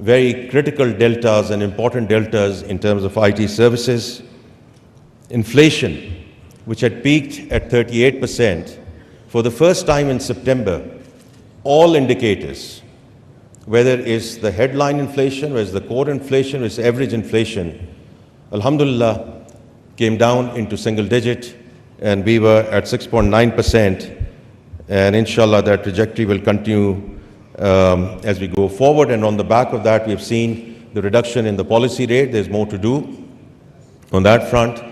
very critical deltas and important deltas in terms of IT services. Inflation, which had peaked at 38%, for the first time in September, all indicators, whether it's the headline inflation, whether it's the core inflation, whether it's average inflation, alhamdulillah, came down into single digit, and we were at 6.9%. And inshallah, that trajectory will continue as we go forward. And on the back of that, we've seen the reduction in the policy rate. There's more to do on that front.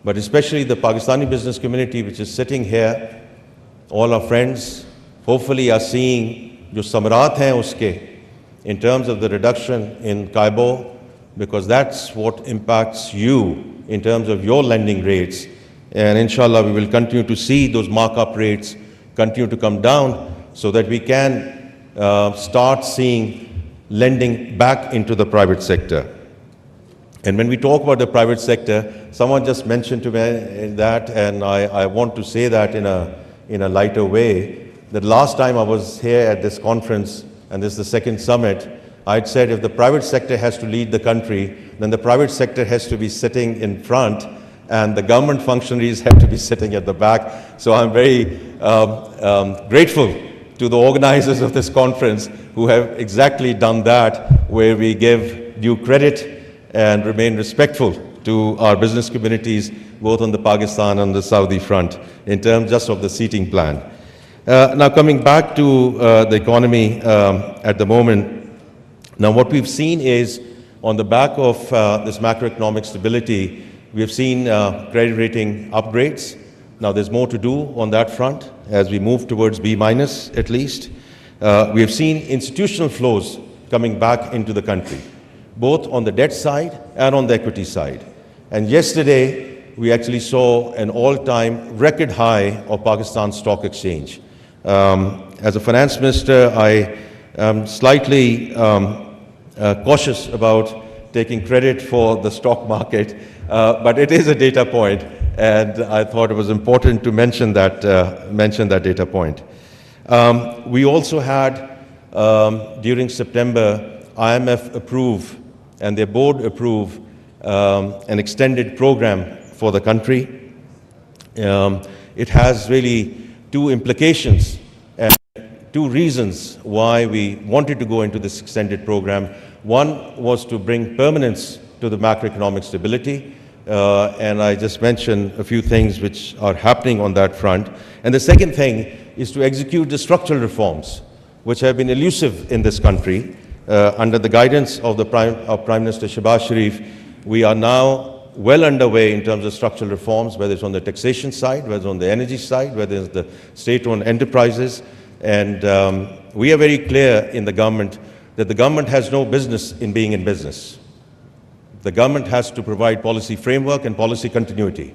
But especially the Pakistani business community, which is sitting here, all our friends, hopefully are seeing jo samarat hain uske in terms of the reduction in Kaibo, because that's what impacts you in terms of your lending rates. And inshallah, we will continue to see those markup rates continue to come down so that we can start seeing lending back into the private sector. And when we talk about the private sector, someone just mentioned to me that, and I want to say that in a lighter way, that last time I was here at this conference, and this is the second summit, I'd said if the private sector has to lead the country, then the private sector has to be sitting in front, and the government functionaries have to be sitting at the back. So I'm very grateful to the organizers of this conference who have exactly done that, where we give due credit and remain respectful to our business communities, both on the Pakistan and the Saudi front, in terms just of the seating plan. Now coming back to the economy at the moment, now what we've seen is on the back of this macroeconomic stability, we have seen credit rating upgrades. Now there's more to do on that front as we move towards B- at least. We have seen institutional flows coming back into the country, both on the debt side and on the equity side. And yesterday, we actually saw an all-time record high of Pakistan Stock Exchange. As a finance minister, I am slightly cautious about taking credit for the stock market, but it is a data point, and I thought it was important to mention that data point. We also had, during September, IMF approve and their board approve an extended program for the country. It has really two implications and two reasons why we wanted to go into this extended program. One was to bring permanence to the macroeconomic stability, and I just mentioned a few things which are happening on that front. And the second thing is to execute the structural reforms which have been elusive in this country. Under the guidance of Prime Minister Shahbaz Sharif, we are now well underway in terms of structural reforms, whether it's on the taxation side, whether it's on the energy side, whether it's the state-owned enterprises. And we are very clear in the government that the government has no business in being in business. The government has to provide policy framework and policy continuity.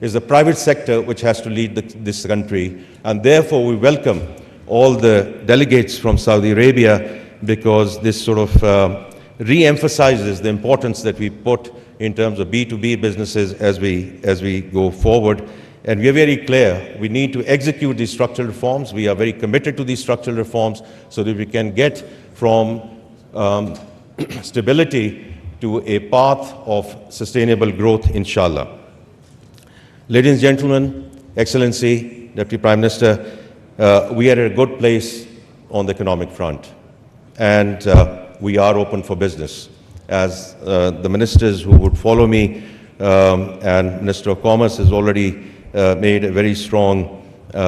It's the private sector which has to lead this country, and therefore we welcome all the delegates from Saudi Arabia, because this sort of re-emphasizes the importance that we put in terms of B2B businesses as we go forward. And we are very clear, we need to execute these structural reforms. We are very committed to these structural reforms so that we can get from stability to a path of sustainable growth, inshallah. Ladies and gentlemen, Excellency, Deputy Prime Minister, we are at a good place on the economic front, and we are open for business. As the ministers who would follow me and Minister of Commerce has already made a very strong, put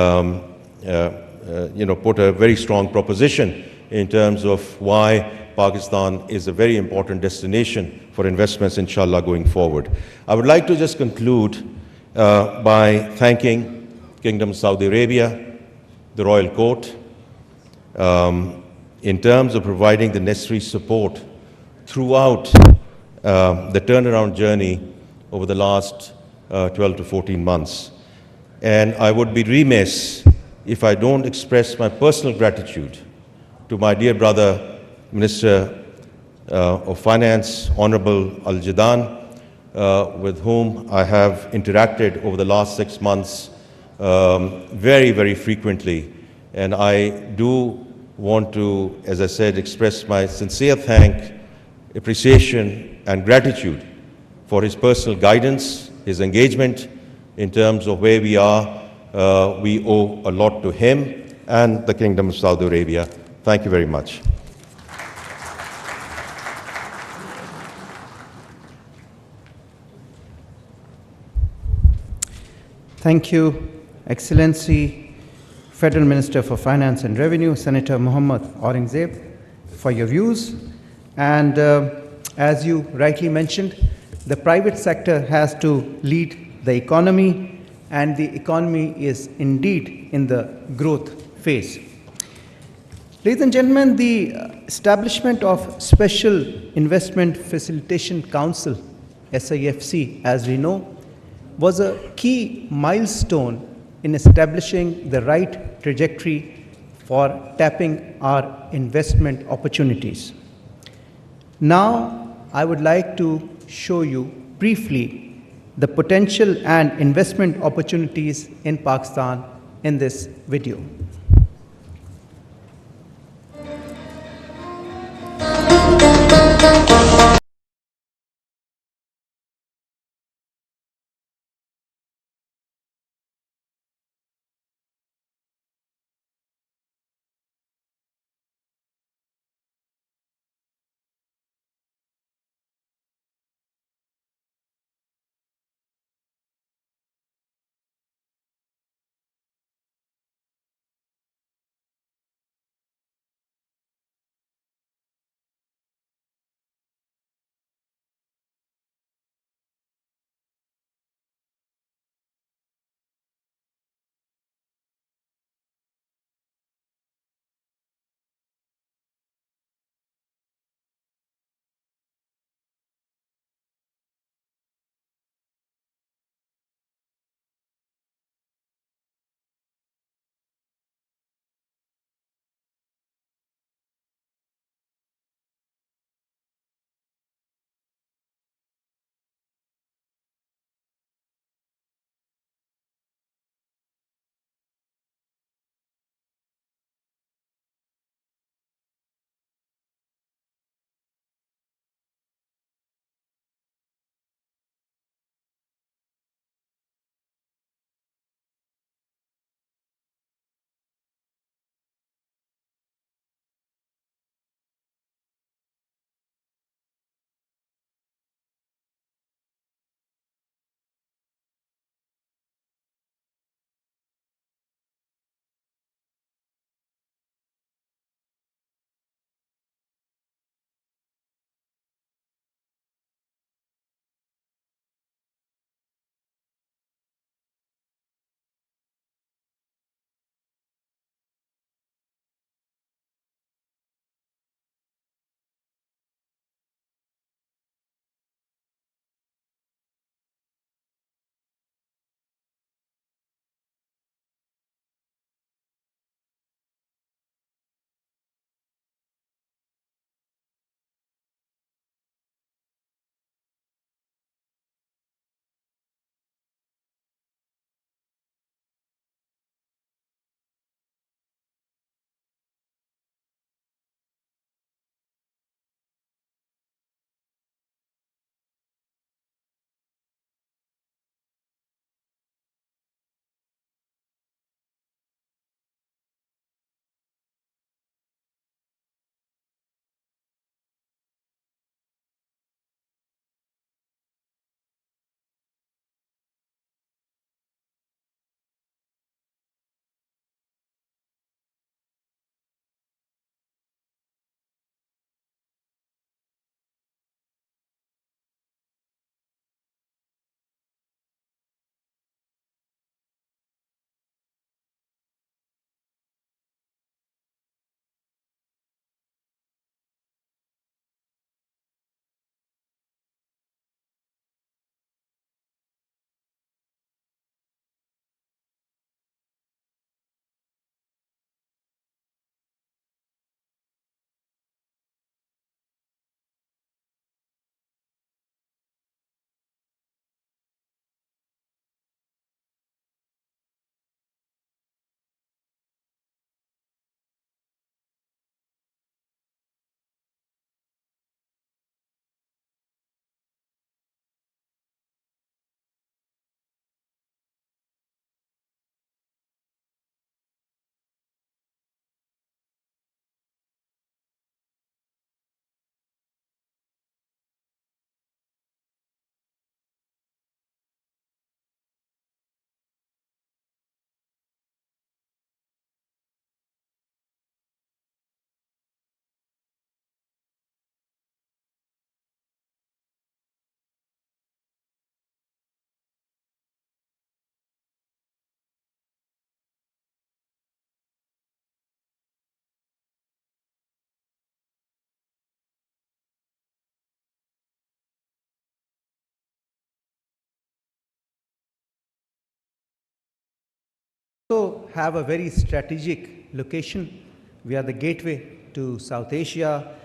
a very strong proposition in terms of why Pakistan is a very important destination for investments, inshallah, going forward. I would like to just conclude by thanking Kingdom of Saudi Arabia, the Royal Court, in terms of providing the necessary support throughout the turnaround journey over the last 12 to 14 months. And I would be remiss if I don't express my personal gratitude to my dear brother, Minister of Finance, Honorable Al-Jadaan, with whom I have interacted over the last 6 months very, very frequently. And I do want to, as I said, express my sincere thanks appreciation and gratitude for his personal guidance, his engagement in terms of where we are. We owe a lot to him and the Kingdom of Saudi Arabia. Thank you very much. Thank you, Excellency, Federal Minister for Finance and Revenue, Senator Mohammad Aurangzeb, for your views. And as you rightly mentioned, the private sector has to lead the economy, and the economy is indeed in the growth phase. Ladies and gentlemen, the establishment of Special Investment Facilitation Council, SIFC, as we know, was a key milestone in establishing the right trajectory for tapping our investment opportunities. Now, I would like to show you briefly the potential and investment opportunities in Pakistan in this video. have a very strategic location. We are the gateway to South Asia.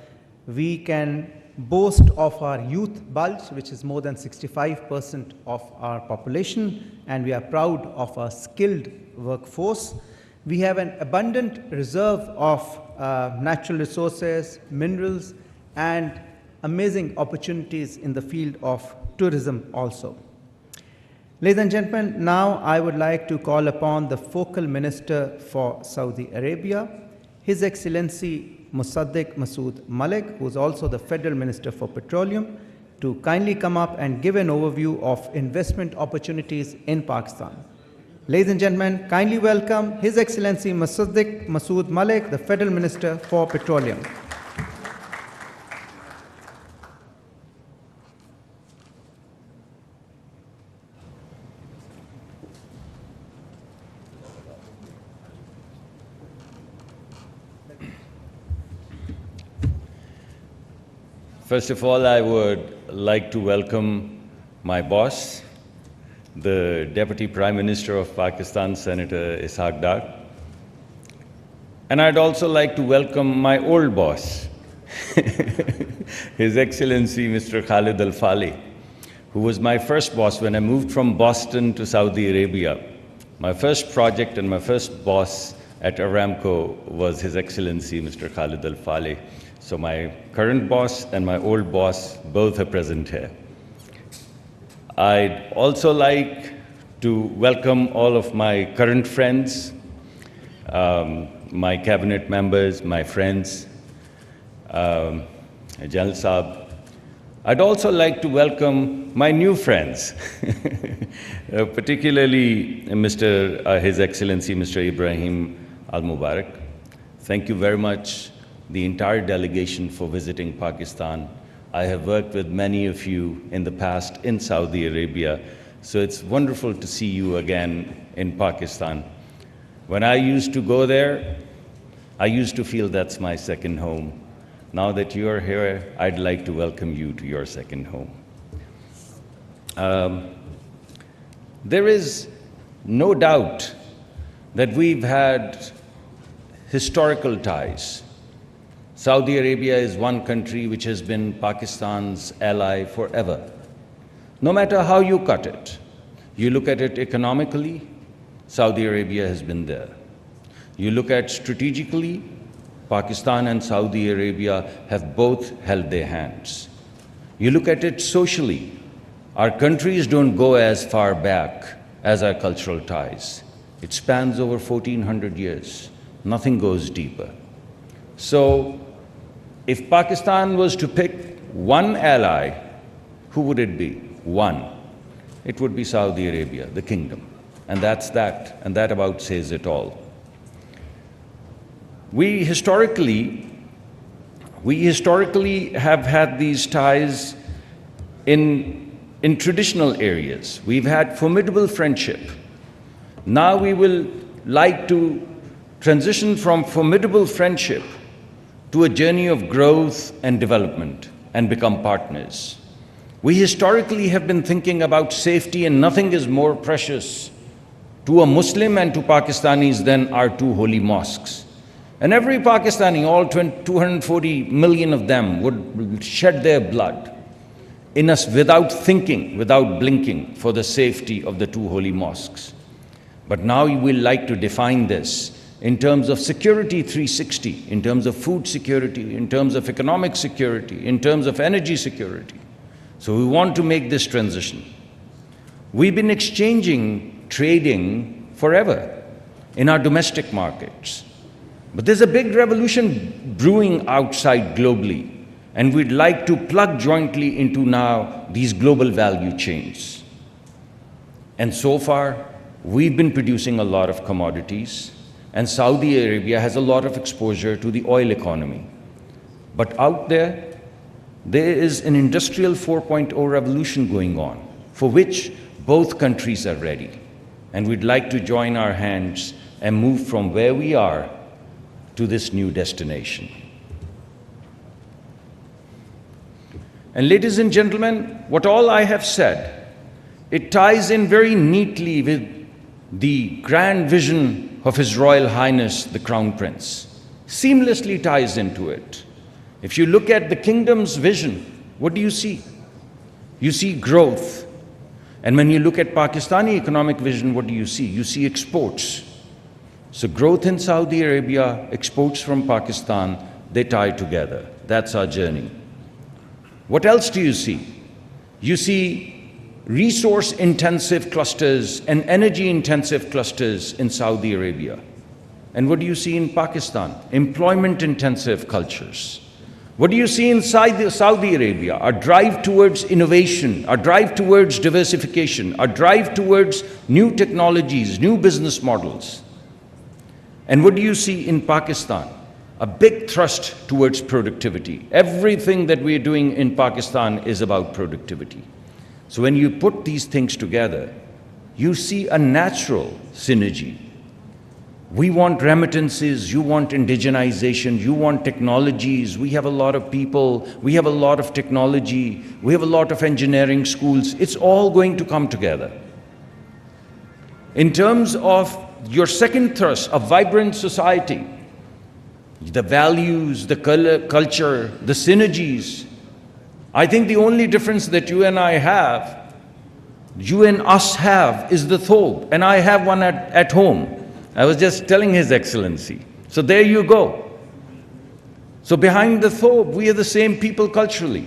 We can boast of our youth bulge, which is more than 65% of our population, and we are proud of our skilled workforce. We have an abundant reserve of natural resources, minerals, and amazing opportunities in the field of tourism also. Ladies and gentlemen, now I would like to call upon the focal minister for Saudi Arabia, His Excellency Musaddiq Masood Malik, who is also the Federal Minister for Petroleum, to kindly come up and give an overview of investment opportunities in Pakistan. Ladies and gentlemen, kindly welcome His Excellency Musaddiq Masood Malik, the Federal Minister for Petroleum. First of all, I would like to welcome my boss, the Deputy Prime Minister of Pakistan, Senator Ishaq Dar. And I'd also like to welcome my old boss, His Excellency Mr. Khalid Al-Faleh, who was my first boss when I moved from Boston to Saudi Arabia. My first project and my first boss at Aramco was His Excellency Mr. Khalid Al-Faleh. So my current boss and my old boss both are present here. I'd also like to welcome all of my current friends, my cabinet members, my friends, Jal Saab. I'd also like to welcome my new friends, particularly His Excellency Mr. Ibrahim Al-Mubarak. Thank you very much, the entire delegation, for visiting Pakistan. I have worked with many of you in the past in Saudi Arabia, so it's wonderful to see you again in Pakistan. When I used to go there, I used to feel that's my second home. Now that you're here, I'd like to welcome you to your second home. There is no doubt that we've had historical ties. Saudi Arabia is one country which has been Pakistan's ally forever. No matter how you cut it, you look at it economically, Saudi Arabia has been there. You look at strategically, Pakistan and Saudi Arabia have both held their hands. You look at it socially, our countries don't go as far back as our cultural ties. It spans over 1400 years. Nothing goes deeper. So, if Pakistan was to pick one ally, who would it be? One. It would be Saudi Arabia, the kingdom. And that's that. And that about says it all. We historically have had these ties in traditional areas. We've had formidable friendship. Now we will like to transition from formidable friendship to a journey of growth and development and become partners. We historically have been thinking about safety, and nothing is more precious to a Muslim and to Pakistanis than our two holy mosques. And every Pakistani, all 240 million of them, would shed their blood in us without thinking, without blinking, for the safety of the two holy mosques. But now we will like to define this in terms of security 360, in terms of food security, in terms of economic security, in terms of energy security. So we want to make this transition. We've been exchanging, trading forever in our domestic markets. But there's a big revolution brewing outside globally, and we'd like to plug jointly into now these global value chains. And so far, we've been producing a lot of commodities, and Saudi Arabia has a lot of exposure to the oil economy. But out there is an industrial 4.0 revolution going on, for which both countries are ready. And we'd like to join our hands and move from where we are to this new destination. And ladies and gentlemen, what all I have said, it ties in very neatly with the grand vision of His Royal Highness the Crown Prince seamlessly ties into it. If you look at the kingdom's vision, what do you see? You see growth. And when you look at Pakistani economic vision, what do you see? You see exports. So growth in Saudi Arabia, exports from Pakistan, they tie together. That's our journey. What else do you see? You see resource-intensive clusters and energy-intensive clusters in Saudi Arabia. And what do you see in Pakistan? Employment-intensive cultures. What do you see inside Saudi Arabia? A drive towards innovation, a drive towards diversification, a drive towards new technologies, new business models. And what do you see in Pakistan? A big thrust towards productivity. Everything that we're doing in Pakistan is about productivity. So when you put these things together, you see a natural synergy. We want remittances, you want indigenization, you want technologies. We have a lot of people, we have a lot of technology, we have a lot of engineering schools. It's all going to come together. In terms of your second thrust, a vibrant society, the values, the culture, the synergies. I think the only difference that you and I have, you and us have, is the thobe, and I have one at home. I was just telling His Excellency. So there you go. So behind the thobe, we are the same people culturally.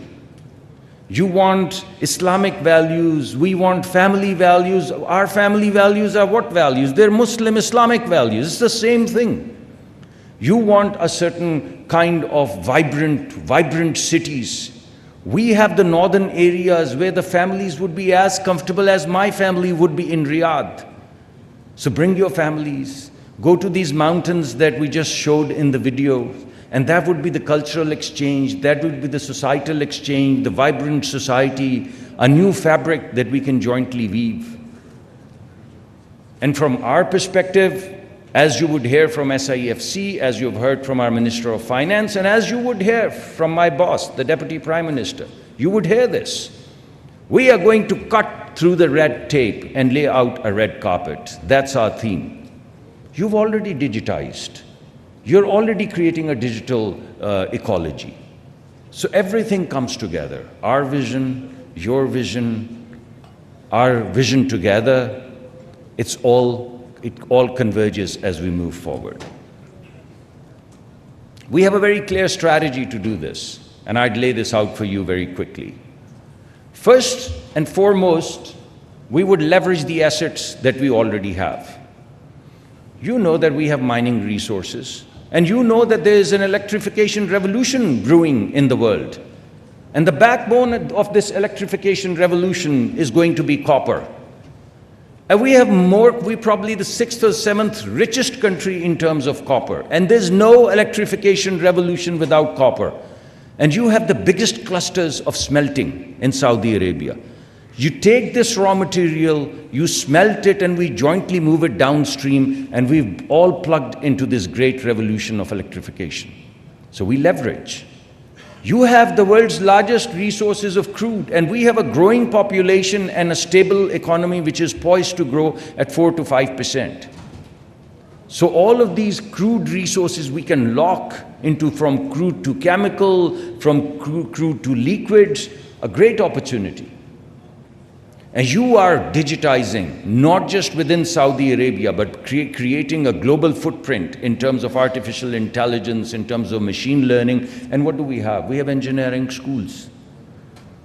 You want Islamic values, we want family values. Our family values are what values? They're Muslim Islamic values. It's the same thing. You want a certain kind of vibrant cities. We have the northern areas where the families would be as comfortable as my family would be in Riyadh. So bring your families, go to these mountains that we just showed in the video, and that would be the cultural exchange, that would be the societal exchange, the vibrant society, a new fabric that we can jointly weave. And from our perspective, as you would hear from SIFC, as you've heard from our Minister of Finance, and as you would hear from my boss, the Deputy Prime Minister, you would hear this. We are going to cut through the red tape and lay out a red carpet. That's our theme. You've already digitized. You're already creating a digital ecology. So everything comes together. Our vision, your vision, our vision together, it all converges as we move forward. We have a very clear strategy to do this, and I'd lay this out for you very quickly. First and foremost, we would leverage the assets that we already have. You know that we have mining resources, and you know that there is an electrification revolution brewing in the world. And the backbone of this electrification revolution is going to be copper. And we're probably the 6th or 7th richest country in terms of copper. And there's no electrification revolution without copper. And you have the biggest clusters of smelting in Saudi Arabia. You take this raw material, you smelt it, and we jointly move it downstream, and we've all plugged into this great revolution of electrification. So we leverage. You have the world's largest resources of crude, and we have a growing population and a stable economy which is poised to grow at 4 to 5%. So all of these crude resources we can lock into, from crude to chemical, from crude to liquids, a great opportunity. And you are digitizing, not just within Saudi Arabia, but creating a global footprint in terms of artificial intelligence, in terms of machine learning. And what do we have? We have engineering schools.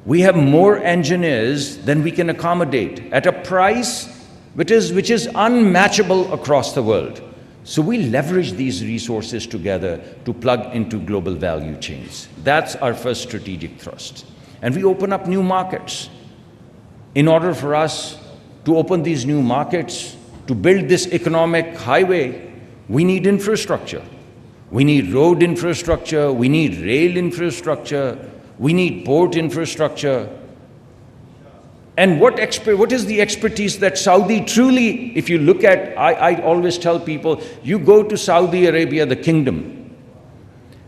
We have more engineers than we can accommodate at a price which is unmatchable across the world. So we leverage these resources together to plug into global value chains. That's our first strategic thrust. And we open up new markets. In order for us to open these new markets, to build this economic highway, we need infrastructure. We need road infrastructure, we need rail infrastructure, we need port infrastructure. And what is the expertise that Saudi truly, if you look at, I always tell people, you go to Saudi Arabia, the kingdom,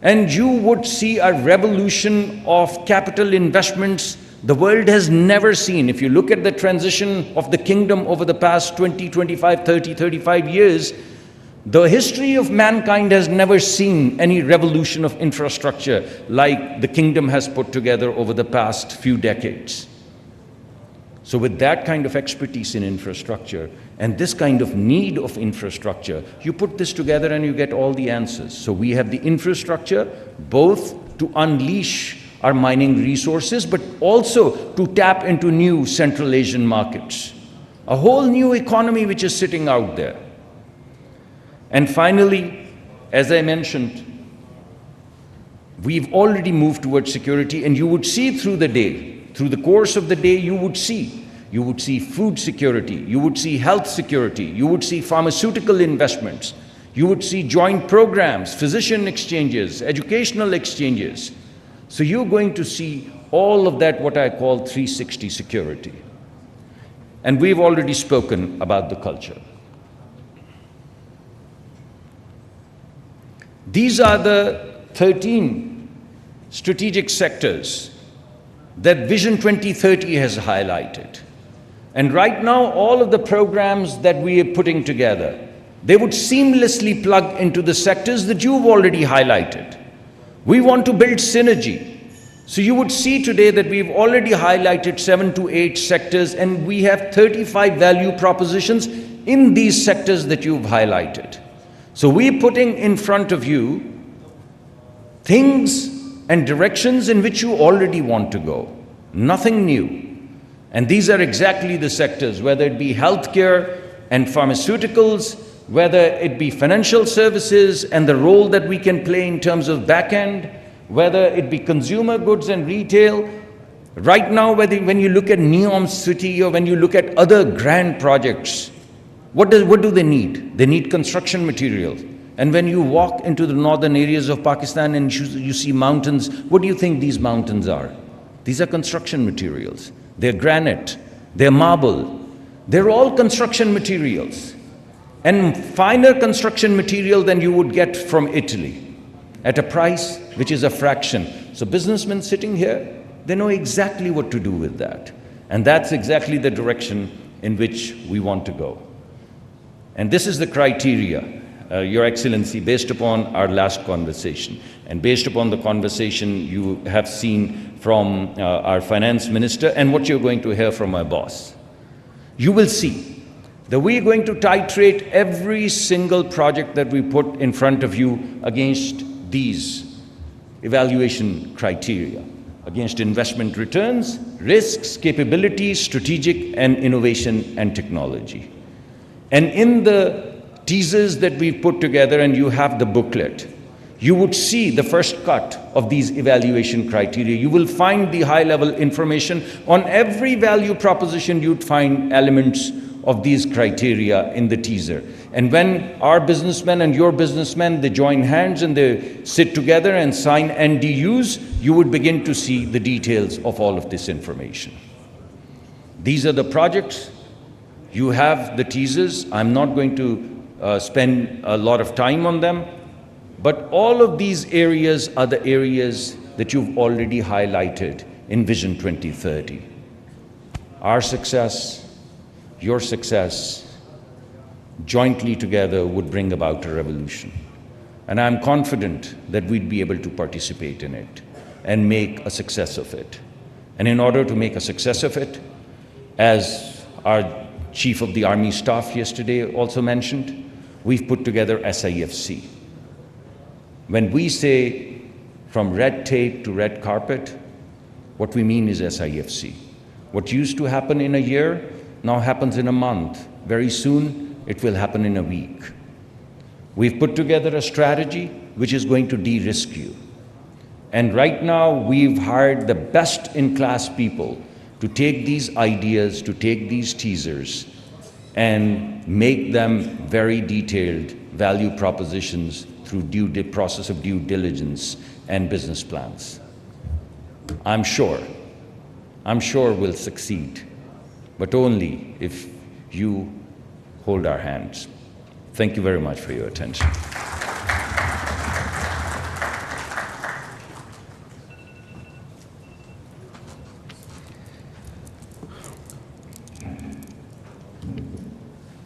and you would see a revolution of capital investments the world has never seen. If you look at the transition of the kingdom over the past 20, 25, 30, 35 years, The history of mankind has never seen any revolution of infrastructure like the kingdom has put together over the past few decades. So with that kind of expertise in infrastructure and this kind of need of infrastructure, you put this together and you get all the answers. So we have the infrastructure both to unleash our mining resources, but also to tap into new Central Asian markets. A whole new economy which is sitting out there. And finally, as I mentioned, we've already moved towards security, and you would see through the day, through the course of the day, you would see food security, you would see health security, you would see pharmaceutical investments, you would see joint programs, physician exchanges, educational exchanges. So you're going to see all of that, what I call 360 security. And we've already spoken about the culture. These are the 13 strategic sectors that Vision 2030 has highlighted. And right now, all of the programs that we are putting together, they would seamlessly plug into the sectors that you've already highlighted. We want to build synergy. So you would see today that we've already highlighted 7 to 8 sectors, and we have 35 value propositions in these sectors that you've highlighted. So we're putting in front of you things and directions in which you already want to go. Nothing new. And these are exactly the sectors, whether it be healthcare and pharmaceuticals, whether it be financial services and the role that we can play in terms of back end, whether it be consumer goods and retail. Right now, when you look at Neom City or when you look at other grand projects, what do they need? They need construction materials. And when you walk into the northern areas of Pakistan and you see mountains, what do you think these mountains are? These are construction materials. They're granite, they're marble. They're all construction materials. And finer construction material than you would get from Italy at a price which is a fraction. So businessmen sitting here, they know exactly what to do with that. And that's exactly the direction in which we want to go. And this is the criteria, Your Excellency, based upon our last conversation and based upon the conversation you have seen from our finance minister and what you're going to hear from my boss. You will see that we're going to titrate every single project that we put in front of you against these evaluation criteria, against investment returns, risks, capabilities, strategic and innovation and technology. And in the teasers that we've put together, and you have the booklet, you would see the first cut of these evaluation criteria. You will find the high-level information on every value proposition. You'd find elements of these criteria in the teaser. And when our businessmen and your businessmen, they join hands and they sit together and sign NDUs, you would begin to see the details of all of this information. These are the projects. You have the teasers. I'm not going to spend a lot of time on them, but all of these areas are the areas that you've already highlighted in Vision 2030. Our success, your success, jointly together would bring about a revolution. And I'm confident that we'd be able to participate in it and make a success of it. And in order to make a success of it, as our Chief of the Army Staff yesterday also mentioned, we've put together SIFC. When we say from red tape to red carpet, what we mean is SIFC. What used to happen in a year now happens in a month. Very soon, it will happen in a week. We've put together a strategy which is going to de-risk you. And right now, we've hired the best in class people to take these ideas, to take these teasers, and make them very detailed value propositions through process of due diligence and business plans. I'm sure we'll succeed, but only if you hold our hands. Thank you very much for your attention.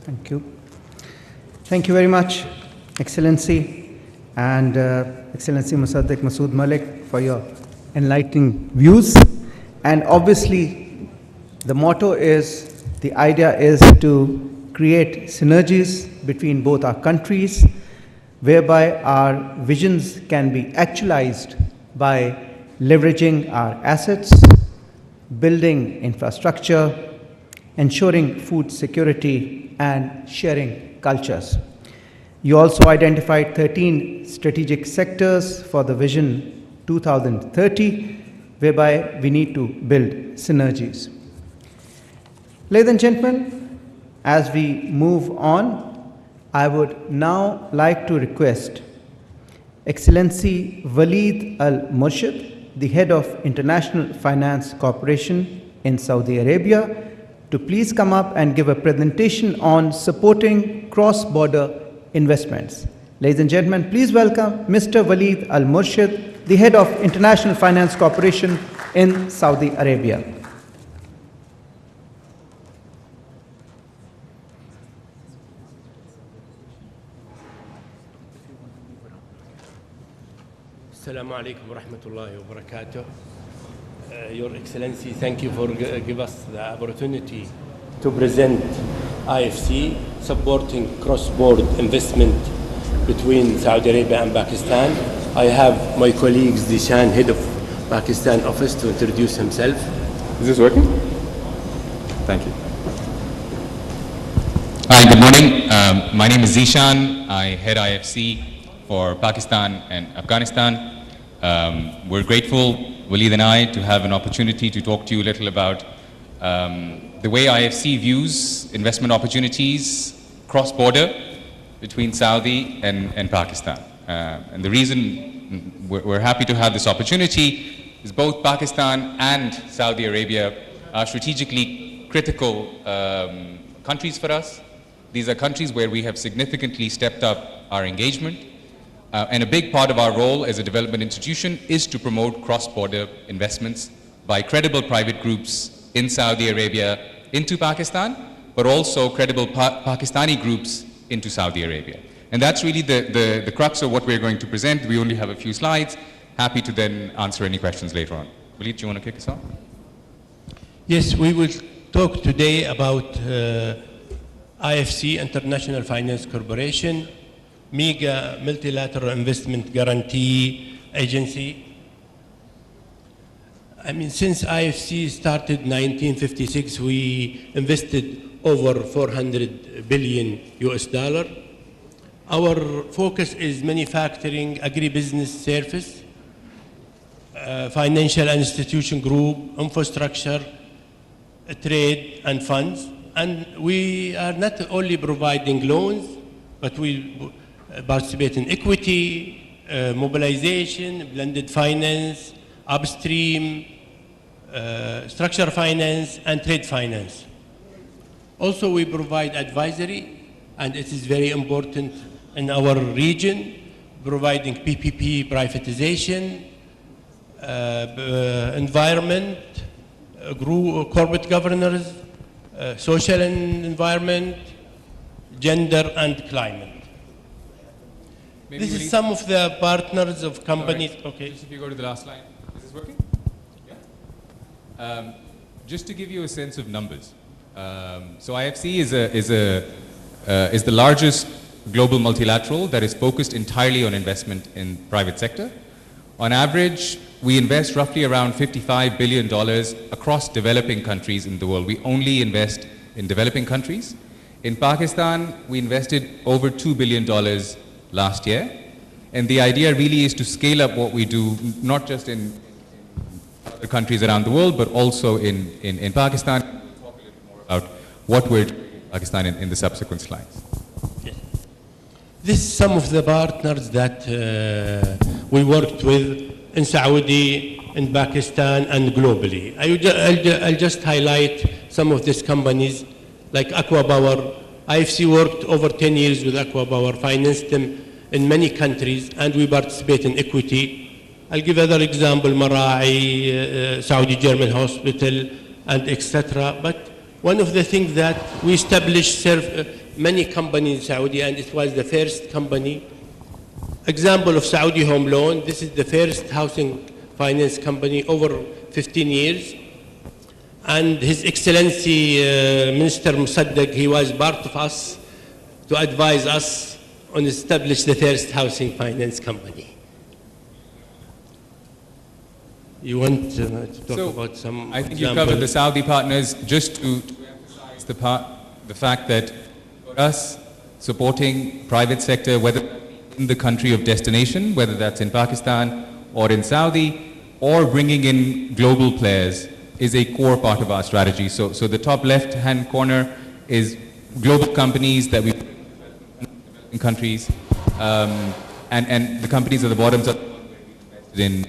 Thank you. Thank you very much, Excellency, and Excellency Musaddiq Masood Malik, for your enlightening views. And obviously, the motto is, the idea is to create synergies between both our countries, whereby our visions can be actualized by leveraging our assets, building infrastructure, ensuring food security, and sharing cultures. You also identified 13 strategic sectors for the Vision 2030, whereby we need to build synergies. Ladies and gentlemen, as we move on, I would now like to request Excellency Waleed Al-Murshid, the Head of International Finance Corporation in Saudi Arabia, to please come up and give a presentation on supporting cross-border investments. Ladies and gentlemen, please welcome Mr. Waleed Al-Murshid, the Head of International Finance Corporation in Saudi Arabia. Assalamu alaikum wa rahmatullahi wa barakatuh. Your Excellency, thank you for giving us the opportunity to present IFC supporting cross-border investment between Saudi Arabia and Pakistan. I have my colleague Zishan, Head of Pakistan Office, to introduce himself. Is this working? Thank you. Hi, good morning. My name is Zishan. I head IFC for Pakistan and Afghanistan. We're grateful, Waleed and I, to have an opportunity to talk to you a little about the way IFC views investment opportunities cross-border between Saudi and Pakistan. And the reason we're happy to have this opportunity is both Pakistan and Saudi Arabia are strategically critical countries for us. These are countries where we have significantly stepped up our engagement. And a big part of our role as a development institution is to promote cross-border investments by credible private groups in Saudi Arabia into Pakistan, but also credible Pakistani groups into Saudi Arabia. And that's really the crux of what we're going to present. We only have a few slides. Happy to then answer any questions later on. Waleed, do you want to kick us off? Yes, we will talk today about IFC, International Finance Corporation, mega multilateral investment guarantee agency. I mean, since IFC started in 1956, we invested over 400 billion US dollar. Our focus is manufacturing, agribusiness service, financial institution group, infrastructure, trade and funds. And we are not only providing loans, but we participate in equity, mobilization, blended finance, upstream, structure finance, and trade finance. Also, we provide advisory, and it is very important in our region, providing PPP privatization, environment, corporate governance, social and environment, gender, and climate. Maybe This is some of the partners of companies. Right. Okay. Just if you go to the last line. Is this working? Yeah. Just to give you a sense of numbers. So IFC is the largest global multilateral that is focused entirely on investment in private sector. On average, we invest roughly around $55 billion across developing countries in the world. We only invest in developing countries. In Pakistan, we invested over $2 billion last year. And the idea really is to scale up what we do, not just in other countries around the world, but also in Pakistan. We'll talk a little more about what we're doing in Pakistan in the subsequent slides. Yes. This is some of the partners that we worked with in Saudi, in Pakistan, and globally. I'll just highlight some of these companies, like Aqua Power. IFC worked over 10 years with Aqua Power, financed them in many countries, and we participate in equity. I'll give other example, Marai, Saudi German Hospital, and etc. But one of the things that we established many companies in Saudi, and it was the first company. Example of Saudi Home Loan, this is the first housing finance company over 15 years. And His Excellency Minister Musaddiq, he was part of us to advise us on establish the first housing finance company. You want to talk about some I think you example? covered the Saudi partners. Just to emphasize the fact that for us, supporting private sector, whether in the country of destination, whether that's in Pakistan or in Saudi, or bringing in global players, is a core part of our strategy. So the top left-hand corner is global companies that we in countries, and the companies at the bottom are in.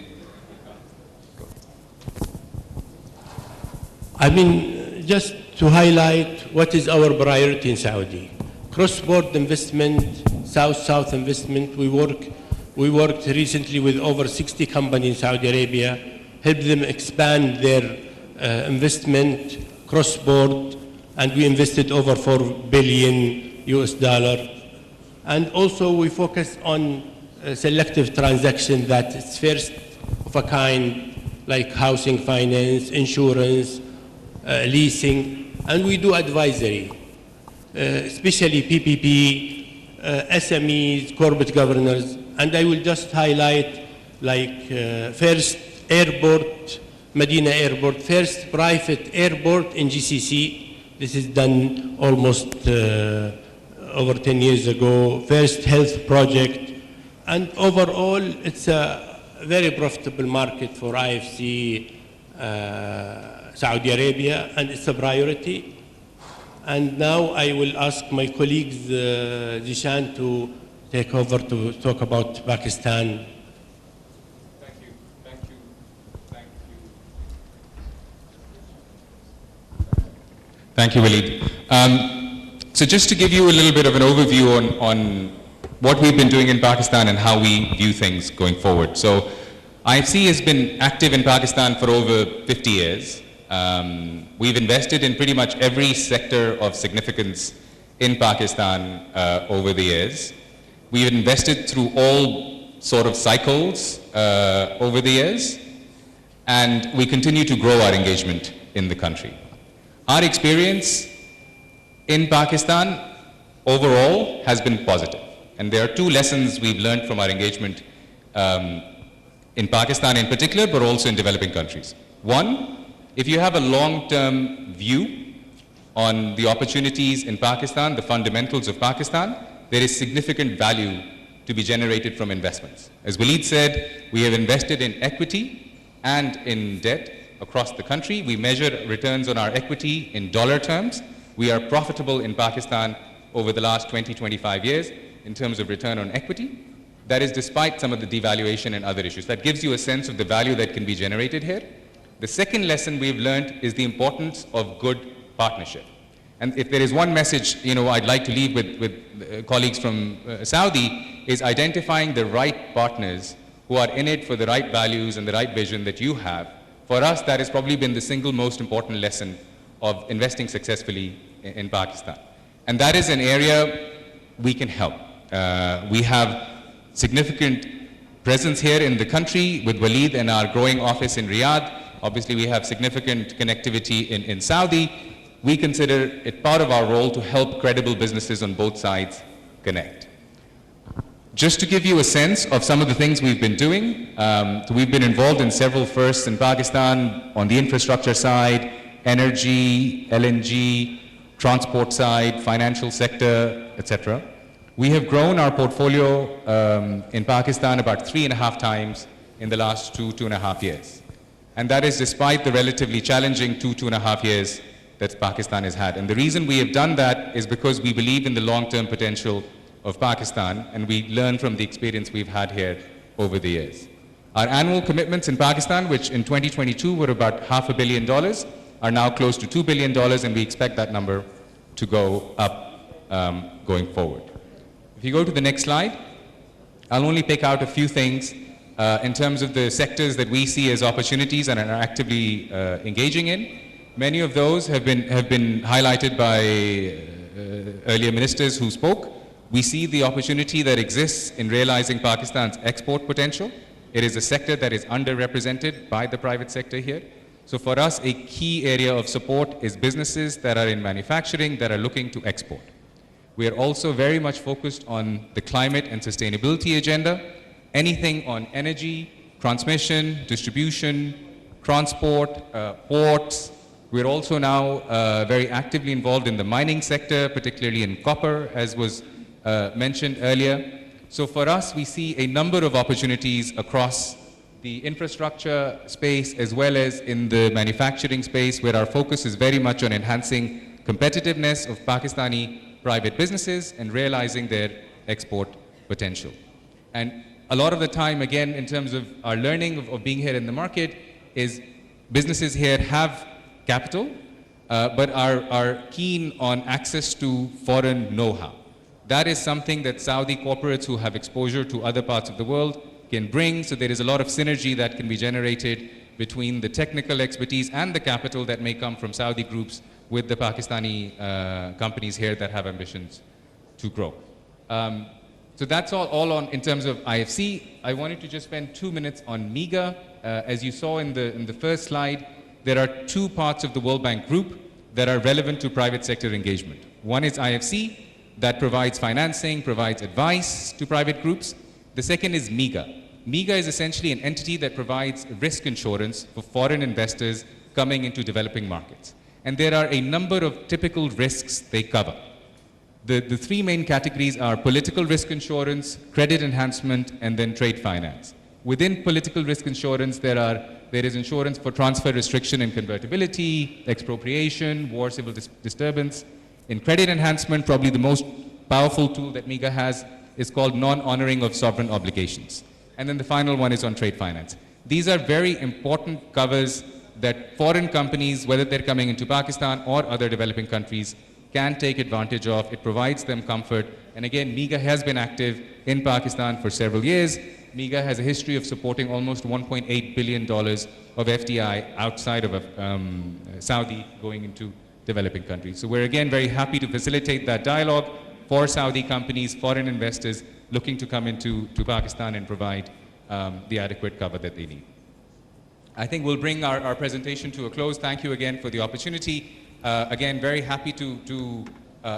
I mean, just to highlight what is our priority in Saudi. Cross-border investment, South-South investment. We worked recently with over 60 companies in Saudi Arabia, helped them expand their investment cross-border, and we invested over $4 billion US. And also we focus on selective transactions that is first of a kind, like housing finance, insurance, leasing, and we do advisory, especially PPP, SMEs, corporate governors, and I will just highlight like first airport, Medina Airport, first private airport in GCC. This is done almost over 10 years ago, first health project, and overall it's a very profitable market for IFC Saudi Arabia, and it's a priority. And now I will ask my colleagues, Zishan, to take over to talk about Pakistan. Thank you, Waleed. So just to give you a little bit of an overview on what we've been doing in Pakistan and how we view things going forward. So IFC has been active in Pakistan for over 50 years. We've invested in pretty much every sector of significance in Pakistan over the years. We've invested through all sort of cycles over the years, and we continue to grow our engagement in the country. Our experience in Pakistan overall has been positive, and there are two lessons we've learned from our engagement in Pakistan in particular, but also in developing countries. One, if you have a long-term view on the opportunities in Pakistan, the fundamentals of Pakistan, there is significant value to be generated from investments. As Waleed said, we have invested in equity and in debt across the country. We measure returns on our equity in dollar terms. We are profitable in Pakistan over the last 20, 25 years in terms of return on equity. That is despite some of the devaluation and other issues. That gives you a sense of the value that can be generated here. The second lesson we've learned is the importance of good partnership. And if there is one message, I'd like to leave with colleagues from Saudi, is identifying the right partners who are in it for the right values and the right vision that you have. For us, that has probably been the single most important lesson of investing successfully in Pakistan. And that is an area we can help. We have significant presence here in the country with Waleed and our growing office in Riyadh. Obviously, we have significant connectivity in Saudi. We consider it part of our role to help credible businesses on both sides connect. Just to give you a sense of some of the things we've been doing, we've been involved in several firsts in Pakistan on the infrastructure side, energy, LNG, transport side, financial sector, etc. We have grown our portfolio in Pakistan about 3.5 times in the last 2.5 years. And that is despite the relatively challenging 2.5 years that Pakistan has had. And the reason we have done that is because we believe in the long-term potential of Pakistan, and we learn from the experience we've had here over the years. Our annual commitments in Pakistan, which in 2022 were about $500 million, are now close to $2 billion, and we expect that number to go up going forward. If you go to the next slide, I'll only pick out a few things in terms of the sectors that we see as opportunities and are actively engaging in. Many of those have been highlighted by earlier ministers who spoke. We see the opportunity that exists in realizing Pakistan's export potential. It is a sector that is underrepresented by the private sector here. So for us, a key area of support is businesses that are in manufacturing that are looking to export. We are also very much focused on the climate and sustainability agenda. Anything on energy, transmission, distribution, transport, ports. We're also now very actively involved in the mining sector, particularly in copper, as was mentioned earlier. So for us, we see a number of opportunities across the infrastructure space as well as in the manufacturing space, where our focus is very much on enhancing competitiveness of Pakistani private businesses and realizing their export potential. And a lot of the time, again, in terms of our learning of being here in the market, is businesses here have capital, but are keen on access to foreign know-how. That is something that Saudi corporates who have exposure to other parts of the world can bring. So there is a lot of synergy that can be generated between the technical expertise and the capital that may come from Saudi groups with the Pakistani companies here that have ambitions to grow. So that's all on in terms of IFC. I wanted to just spend 2 minutes on MEGA. As you saw in the first slide, there are two parts of the World Bank Group that are relevant to private sector engagement. One is IFC, that provides financing, provides advice to private groups. The second is MEGA. MEGA is essentially an entity that provides risk insurance for foreign investors coming into developing markets. And there are a number of typical risks they cover. The three main categories are political risk insurance, credit enhancement, and then trade finance. Within political risk insurance, there is insurance for transfer restriction and convertibility, expropriation, war, civil disturbance. In credit enhancement, probably the most powerful tool that MEGA has is called non-honoring of sovereign obligations. And then the final one is on trade finance. These are very important covers that foreign companies, whether they're coming into Pakistan or other developing countries, can take advantage of. It provides them comfort. And again, MEGA has been active in Pakistan for several years. MEGA has a history of supporting almost $1.8 billion of FDI outside of Saudi going into developing countries. So we're again very happy to facilitate that dialogue for Saudi companies, foreign investors looking to come into Pakistan and provide the adequate cover that they need. I think we'll bring our presentation to a close. Thank you again for the opportunity. Again, very happy to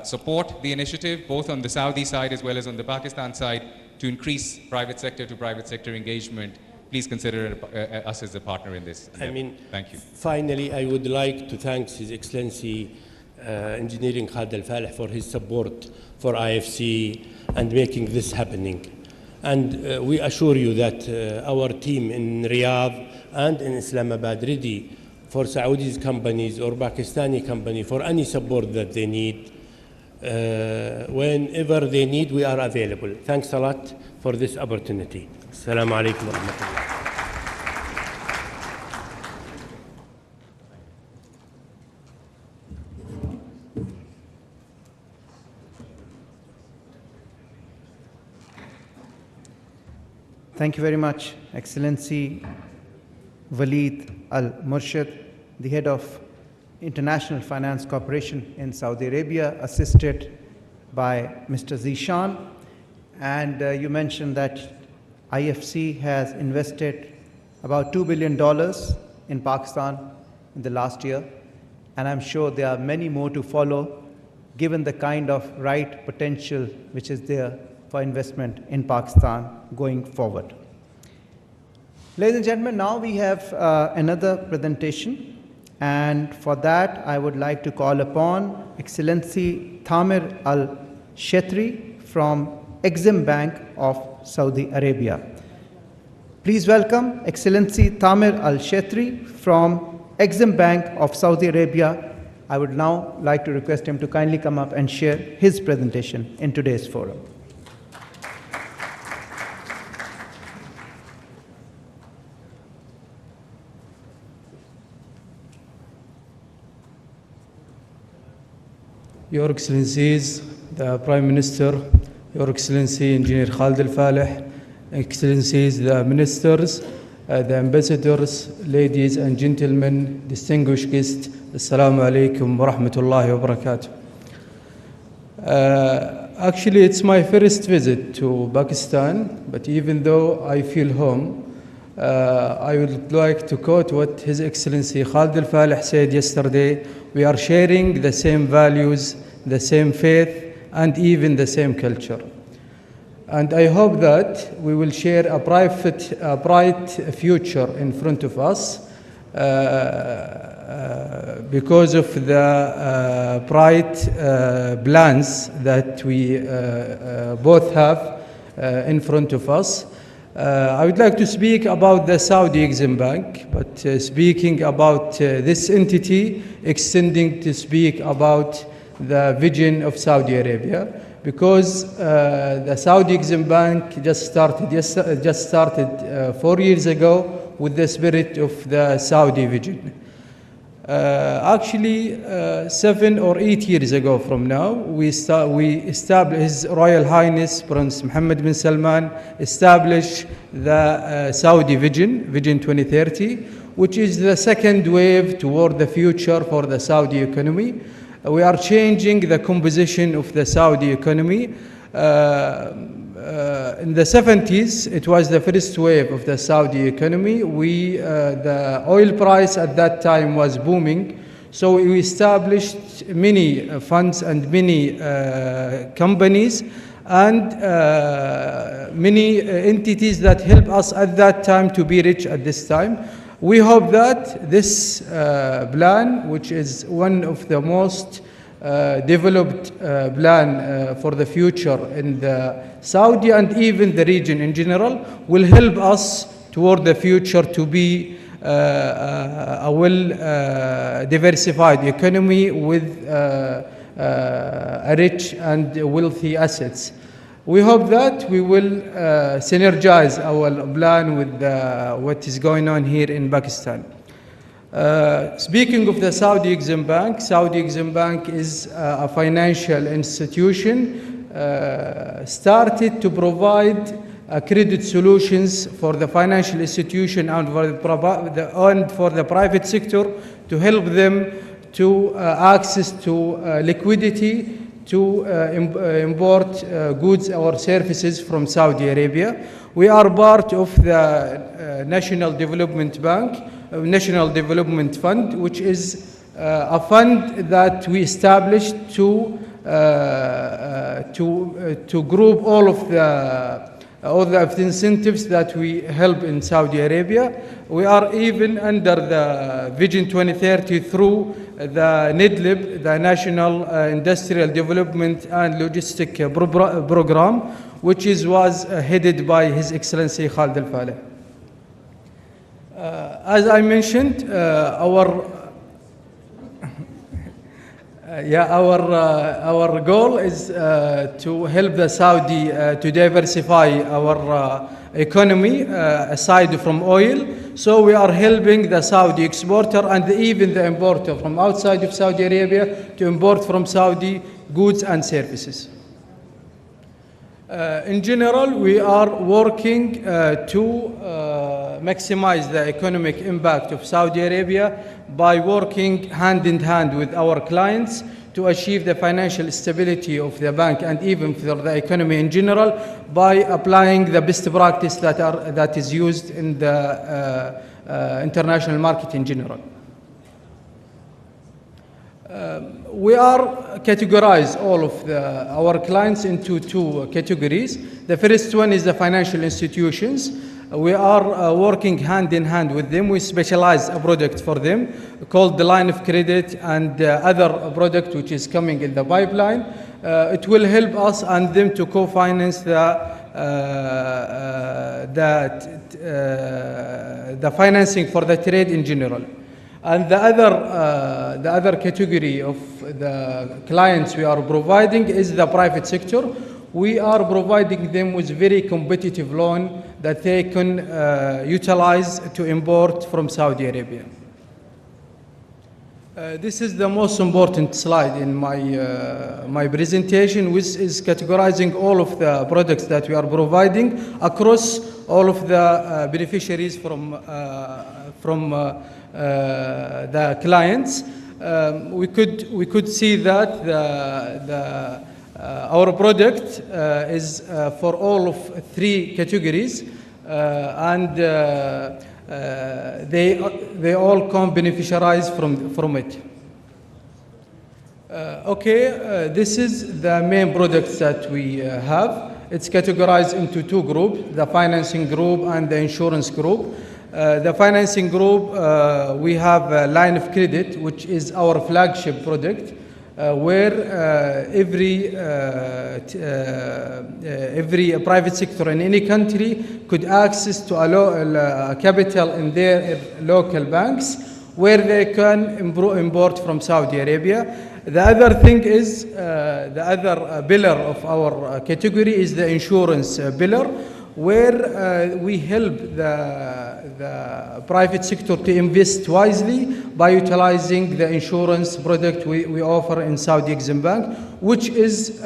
support the initiative, both on the Saudi side as well as on the Pakistan side, to increase private sector to private sector engagement. Please consider us as a partner in this. Thank you. Finally, I would like to thank His Excellency Engineering Khalid Al-Faleh for his support for IFC and making this happening. And we assure you that our team in Riyadh and in Islamabad ready for Saudi companies or Pakistani company for any support that they need. Whenever they need, we are available. Thanks a lot for this opportunity. Assalamu alaikum wa rahmatullah. Thank you very much, Excellency Waleed Al-Murshid, the head of International Finance Corporation in Saudi Arabia, assisted by Mr. Zishan. And you mentioned that IFC has invested about $2 billion in Pakistan in the last year. And I'm sure there are many more to follow, given the kind of right potential which is there for investment in Pakistan going forward. Ladies and gentlemen, now we have another presentation, and for that I would like to call upon Excellency Thamir Al-Shetri from Exim Bank of Saudi Arabia. Please welcome Excellency Thamir Al-Shetri from Exim Bank of Saudi Arabia. I would now like to request him to kindly come up and share his presentation in today's forum. Your Excellencies, the Prime Minister, Your Excellency Engineer Khalid Al-Faleh, Excellencies, the Ministers, the ambassadors, ladies and gentlemen, distinguished guests, Assalamu alaikum wa rahmatullahi wa barakatuh. Actually, it's my first visit to Pakistan, but even though I feel home, I would like to quote what His Excellency Khalid Al-Falih said yesterday. We are sharing the same values, the same faith, and even the same culture. And I hope that we will share a bright future in front of us because of the bright plans that we both have in front of us. I would like to speak about the Saudi Exim Bank, but speaking about this entity, extending to speak about the vision of Saudi Arabia, because the Saudi Exim Bank just started 4 years ago with the spirit of the Saudi vision. Actually, 7 or 8 years ago from now, we established, His Royal Highness Prince Mohammed bin Salman established the Saudi Vision 2030, which is the second wave toward the future for the Saudi economy. We are changing the composition of the Saudi economy. In the 70s, it was the first wave of the Saudi economy. The oil price at that time was booming, so we established many funds and many companies and many entities that help us at that time to be rich at this time. We hope that this plan, which is one of the most developed plan for the future in the Saudi and even the region in general, will help us toward the future to be a well diversified economy with a rich and wealthy assets. We hope that we will synergize our plan with what is going on here in Pakistan. Speaking of the Saudi Exim Bank, Saudi Exim Bank is a financial institution started to provide credit solutions for the financial institution and for the private sector to help them to access to liquidity to import goods or services from Saudi Arabia. We are part of the National Development Fund, which is a fund that we established to group all of the incentives that we help in Saudi Arabia. We are even under the Vision 2030 through the NIDLIB, the National Industrial Development and Logistic Program, which was headed by His Excellency Khalid Al-Falih. As I mentioned, our goal is to help the Saudi to diversify our economy aside from oil. So we are helping the Saudi exporter and even the importer from outside of Saudi Arabia to import from Saudi goods and services. In general, we are working to maximize the economic impact of Saudi Arabia by working hand in hand with our clients to achieve the financial stability of the bank and even for the economy in general by applying the best practice that is used in the international market in general. We are categorize all of our clients into two categories. The first one is the financial institutions. We are working hand in hand with them. We specialize a product for them called the line of credit and other product which is coming in the pipeline. It will help us and them to co-finance the financing for the trade in general. And the other category of the clients we are providing is the private sector. We are providing them with very competitive loan that they can utilize to import from Saudi Arabia. This is the most important slide in my presentation, which is categorizing all of the products that we are providing across all of the beneficiaries from the clients. We could see that our product is for all of 3 categories, and they all come beneficiaries from it. This is the main products that we have. It's categorized into 2 groups, the financing group and the insurance group. The financing group, we have a line of credit, which is our flagship product, where every private sector in any country could access to a capital in their local banks, where they can import from Saudi Arabia. The other thing is, the other pillar of our category is the insurance pillar, where we help the private sector to invest wisely by utilizing the insurance product we offer in Saudi Exim Bank, which is,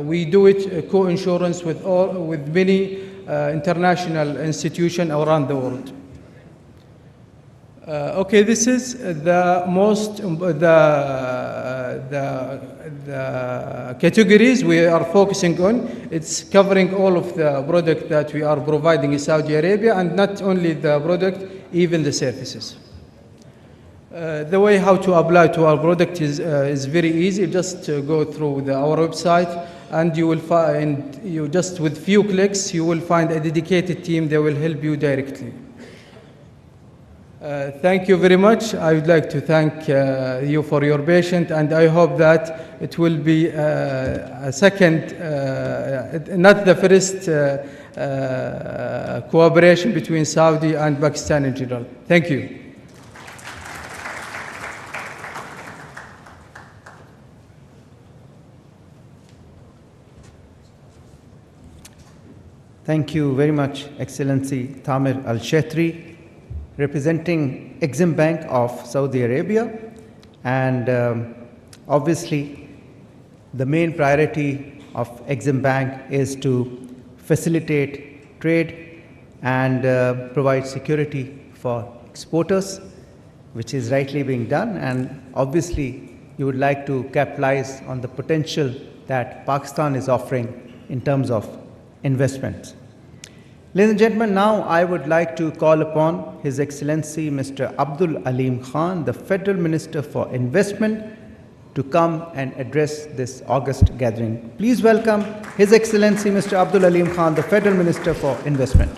we do it co-insurance with many international institutions around the world. This is the categories we are focusing on. It's covering all of the product that we are providing in Saudi Arabia, and not only the product, even the services. The way how to apply to our product is very easy. Just go through our website, and you will find, just with few clicks, you will find a dedicated team that will help you directly. Thank you very much. I would like to thank you for your patience, and I hope that it will be a second, not the first cooperation between Saudi and Pakistan in general. Thank you. Thank you very much, Excellency Tamir Al-Shetri, representing Exim Bank of Saudi Arabia. And obviously, the main priority of Exim Bank is to facilitate trade and provide security for exporters, which is rightly being done. And obviously, you would like to capitalize on the potential that Pakistan is offering in terms of investments. Ladies and gentlemen, now I would like to call upon His Excellency Mr. Abdul Aleem Khan, the Federal Minister for Investment, to come and address this August gathering. Please welcome His Excellency Mr. Abdul Aleem Khan, the Federal Minister for Investment.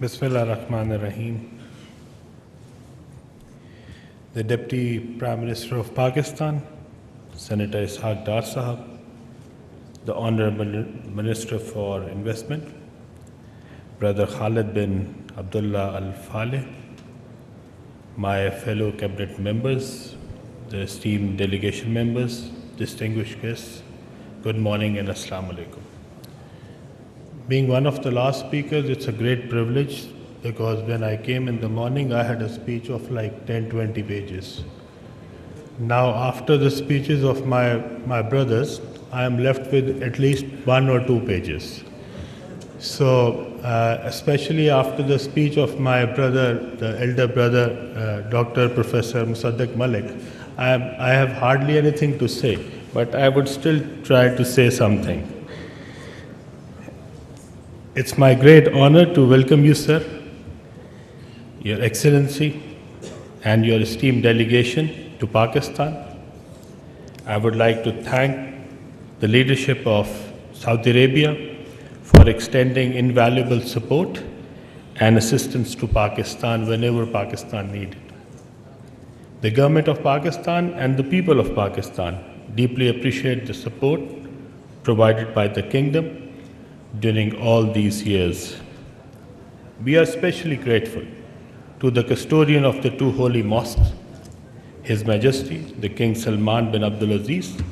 Bismillah ar-Rahman ar-Rahim. The Deputy Prime Minister of Pakistan, Senator Ishaq Dar Sahab, the Honorable Minister for Investment, Brother Khalid bin Abdullah Al-Faleh, my fellow cabinet members, the esteemed delegation members, distinguished guests, good morning and Assalamu alaikum. Being one of the last speakers, it's a great privilege, because when I came in the morning, I had a speech of like 10-20 pages. Now, after the speeches of my brothers, I am left with at least 1 or 2 pages. So, especially after the speech of my brother, the elder brother, Dr. Professor Musaddiq Malik, I have hardly anything to say, but I would still try to say something. It's my great honor to welcome you, sir, Your Excellency, and your esteemed delegation to Pakistan. I would like to thank the leadership of Saudi Arabia for extending invaluable support and assistance to Pakistan whenever Pakistan needed. The government of Pakistan and the people of Pakistan deeply appreciate the support provided by the kingdom during all these years. We are especially grateful to the custodian of the 2 holy mosques, His Majesty the King Salman bin Abdulaziz,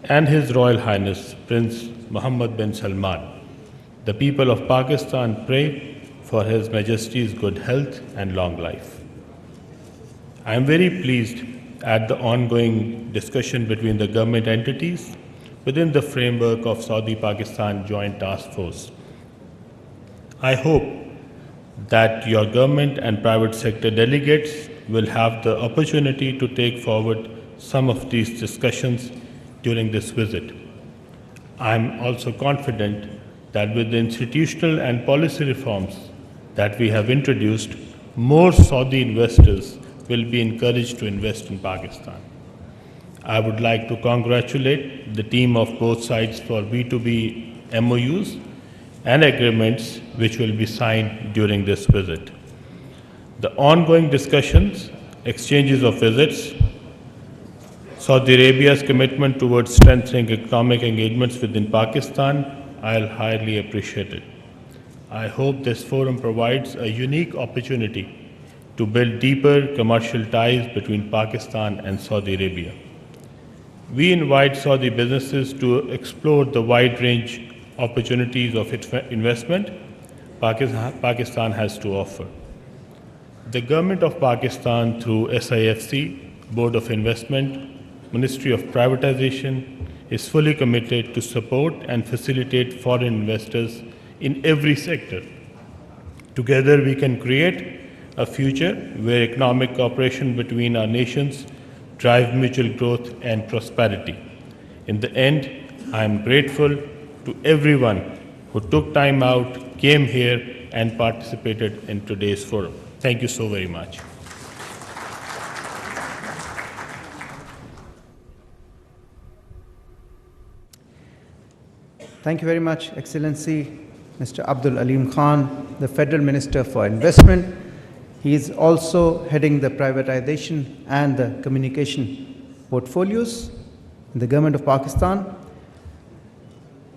and His Royal Highness Prince Mohammed bin Salman, The people of Pakistan pray for His Majesty's good health and long life. I am very pleased at the ongoing discussion between the government entities within the framework of Saudi-Pakistan Joint Task Force. I hope that your government and private sector delegates will have the opportunity to take forward some of these discussions during this visit. I am also confident that with the institutional and policy reforms that we have introduced, more Saudi investors will be encouraged to invest in Pakistan. I would like to congratulate the team of both sides for B2B MOUs and agreements which will be signed during this visit. The ongoing discussions, exchanges of visits, Saudi Arabia's commitment towards strengthening economic engagements within Pakistan, I'll highly appreciate it. I hope this forum provides a unique opportunity to build deeper commercial ties between Pakistan and Saudi Arabia. We invite Saudi businesses to explore the wide range opportunities of investment Pakistan has to offer. The Government of Pakistan through SIFC, Board of Investment, Ministry of Privatization is fully committed to support and facilitate foreign investors in every sector. Together we can create a future where economic cooperation between our nations drive mutual growth and prosperity. In the end, I am grateful to everyone who took time out, came here and participated in today's forum. Thank you so very much. Thank you very much, Excellency Mr. Abdul Aleem Khan, the Federal Minister for Investment. He is also heading the privatization and the communication portfolios in the Government of Pakistan.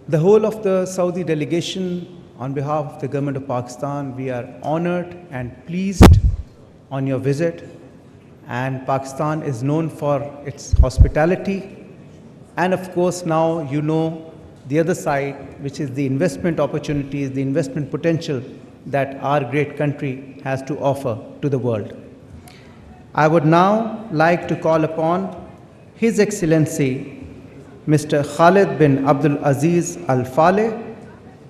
The whole of the Saudi delegation, on behalf of the Government of Pakistan, we are honored and pleased on your visit. And Pakistan is known for its hospitality. And of course, now you know the other side, which is the investment opportunities, the investment potential that our great country has to offer to the world. I would now like to call upon His Excellency Mr. Khalid bin Abdul Aziz Al Faleh,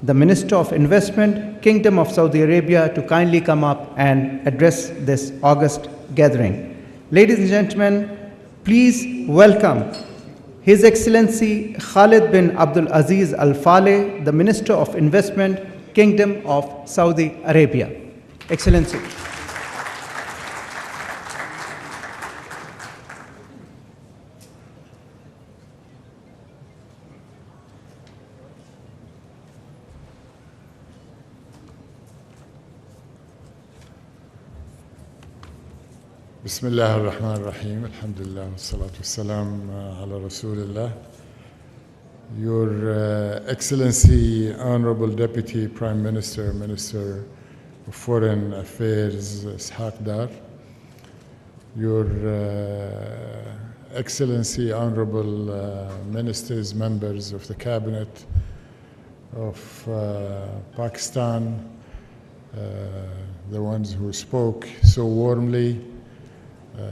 the Minister of Investment, Kingdom of Saudi Arabia, to kindly come up and address this august gathering. Ladies and gentlemen, please welcome His Excellency Khalid bin Abdul Aziz Al Faleh, the Minister of Investment, Kingdom of Saudi Arabia. Excellency. بسم الله الرحمن الرحيم الحمد لله والصلاة والسلام على رسول الله. Your Excellency, Honorable Deputy Prime Minister, Minister of Foreign Affairs, Ishaq Dar, Your Excellency, Honorable Ministers, members of the Cabinet of Pakistan, the ones who spoke so warmly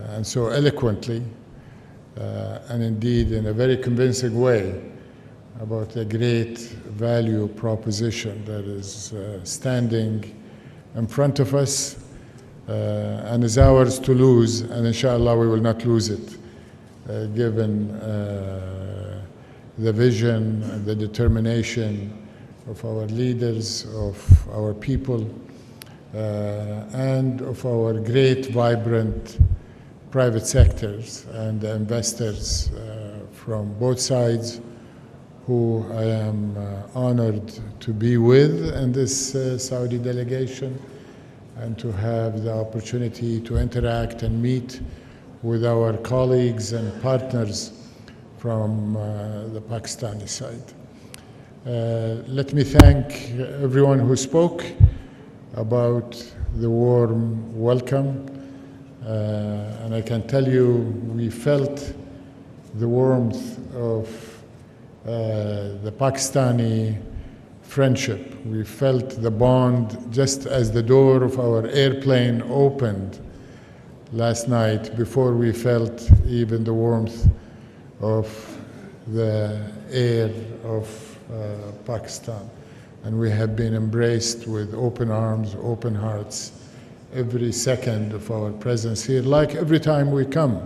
and so eloquently, and indeed in a very convincing way, about a great value proposition that is standing in front of us and is ours to lose, and inshallah we will not lose it, given the vision and the determination of our leaders, of our people, and of our great, vibrant private sectors and investors from both sides, who I am honored to be with in this Saudi delegation and to have the opportunity to interact and meet with our colleagues and partners from the Pakistani side. Let me thank everyone who spoke about the warm welcome. And I can tell you, we felt the warmth of the Pakistani friendship. We felt the bond just as the door of our airplane opened last night, before we felt even the warmth of the air of Pakistan. And we have been embraced with open arms, open hearts, every second of our presence here, like every time we come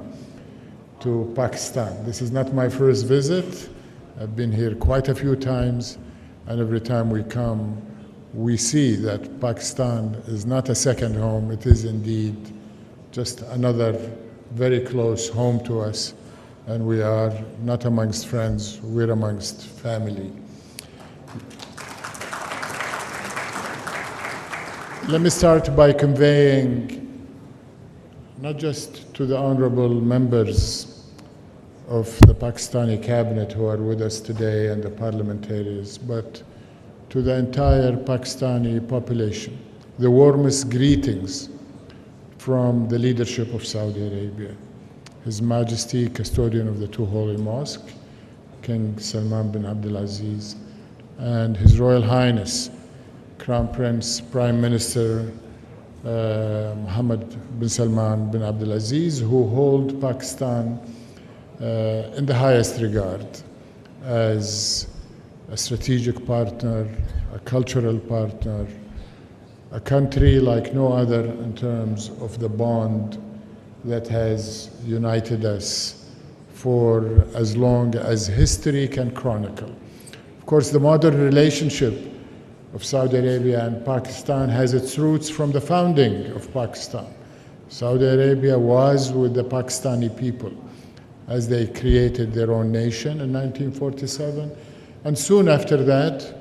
to Pakistan. This is not my first visit. I've been here quite a few times, and every time we come, we see that Pakistan is not a second home. It is indeed just another very close home to us, and we are not amongst friends, we're amongst family. Let me start by conveying, not just to the honorable members of the Pakistani cabinet who are with us today and the parliamentarians, but to the entire Pakistani population, the warmest greetings from the leadership of Saudi Arabia, His Majesty, Custodian of the Two Holy Mosques, King Salman bin Abdulaziz, and His Royal Highness, Crown Prince, Prime Minister Mohammed bin Salman bin Abdulaziz, who hold Pakistan in the highest regard as a strategic partner, a cultural partner, a country like no other in terms of the bond that has united us for as long as history can chronicle. Of course, the modern relationship of Saudi Arabia and Pakistan has its roots from the founding of Pakistan. Saudi Arabia was with the Pakistani people as they created their own nation in 1947. And soon after that,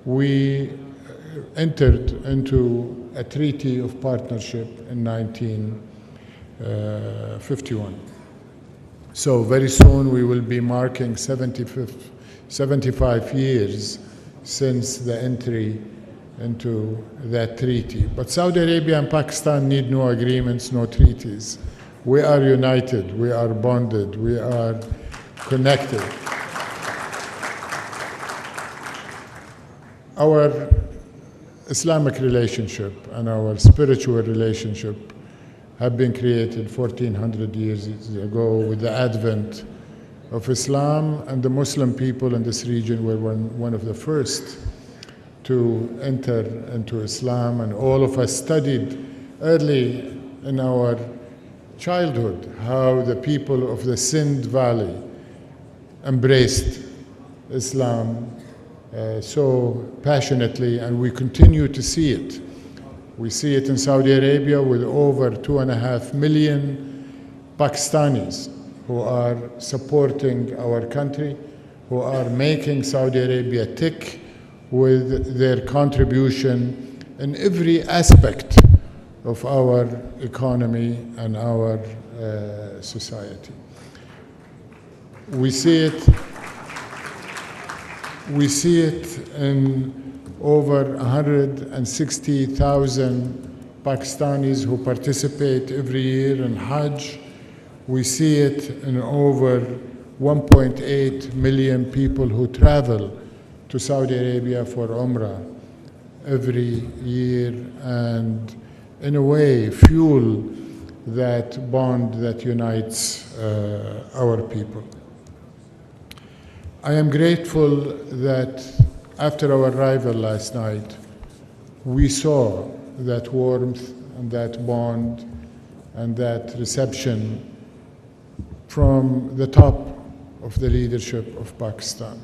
we entered into a treaty of partnership in 1951. So very soon we will be marking 75 years since the entry into that treaty. But Saudi Arabia and Pakistan need no agreements, no treaties. We are united, we are bonded, we are connected. Our Islamic relationship and our spiritual relationship have been created 1400 years ago with the advent of Islam, and the Muslim people in this region were one of the first to enter into Islam, and all of us studied early in our childhood how the people of the Sindh Valley embraced Islam so passionately, and we continue to see it. We see it in Saudi Arabia with over 2.5 million Pakistanis who are supporting our country, who are making Saudi Arabia tick with their contribution in every aspect of our economy and our society. We see it in over 160,000 Pakistanis who participate every year in Hajj. We see it in over 1.8 million people who travel to Saudi Arabia for Umrah every year, and in a way fuel that bond that unites our people. I am grateful that after our arrival last night, we saw that warmth and that bond and that reception from the top of the leadership of Pakistan.